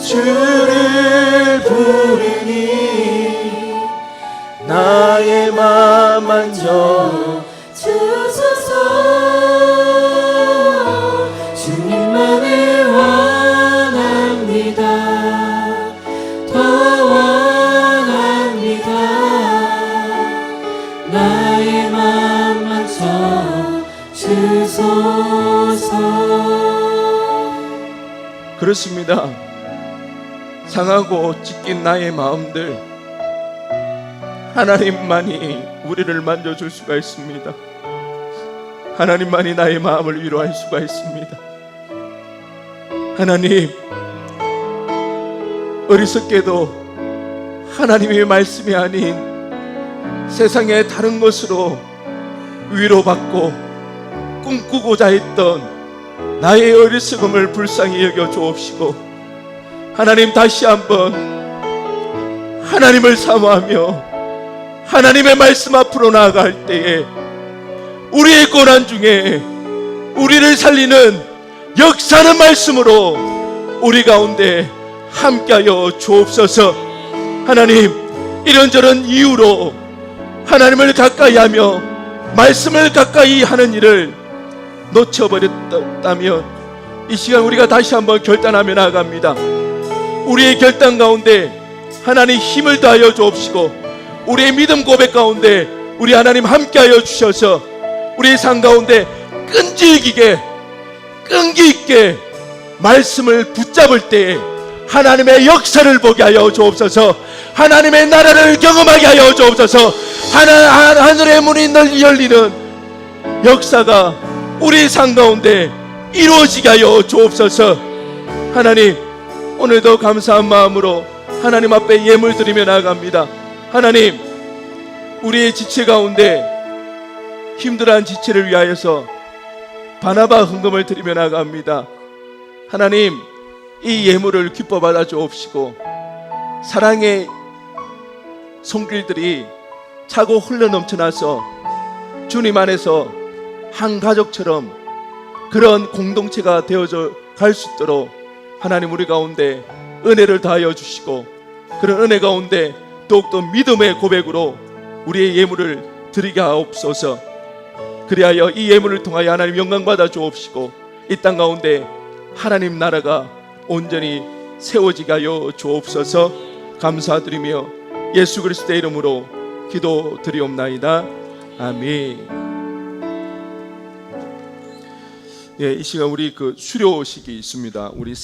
주를 부르니 나의 맘 만져 주소서. 그렇습니다. 상하고 찢긴 나의 마음들, 하나님만이 우리를 만져줄 수가 있습니다. 하나님만이 나의 마음을 위로할 수가 있습니다. 하나님, 어리석게도 하나님의 말씀이 아닌 세상의 다른 것으로 위로받고 꿈꾸고자 했던 나의 어리석음을 불쌍히 여겨 주옵시고, 하나님 다시 한번 하나님을 사모하며 하나님의 말씀 앞으로 나아갈 때에 우리의 고난 중에 우리를 살리는 역사는 말씀으로 우리 가운데 함께하여 주옵소서. 하나님, 이런저런 이유로 하나님을 가까이 하며 말씀을 가까이 하는 일을 놓쳐버렸다면 이 시간 우리가 다시 한번 결단하며 나아갑니다. 우리의 결단 가운데 하나님 힘을 다하여 주옵시고, 우리의 믿음 고백 가운데 우리 하나님 함께하여 주셔서 우리의 삶 가운데 끈기 있게 말씀을 붙잡을 때에 하나님의 역사를 보게 하여 주옵소서. 하나님의 나라를 경험하게 하여 주옵소서. 하늘의 문이 열리는 역사가 우리 삶 가운데 이루어지게 하여 주옵소서. 하나님, 오늘도 감사한 마음으로 하나님 앞에 예물 드리며 나아갑니다. 하나님, 우리의 지체 가운데 힘들어한 지체를 위하여서 바나바 헌금을 드리며 나아갑니다. 하나님, 이 예물을 기뻐 받아 주옵시고, 사랑의 손길들이 차고 흘러 넘쳐나서 주님 안에서 한 가족처럼 그런 공동체가 되어져 갈 수 있도록 하나님 우리 가운데 은혜를 다하여 주시고, 그런 은혜 가운데 더욱더 믿음의 고백으로 우리의 예물을 드리게 하옵소서. 그리하여 이 예물을 통하여 하나님 영광 받아 주옵시고, 이 땅 가운데 하나님 나라가 온전히 세워지게 하여 주옵소서. 감사드리며 예수 그리스도의 이름으로 기도드리옵나이다. 아멘. 이 시간 우리 수료식이 있습니다. 우리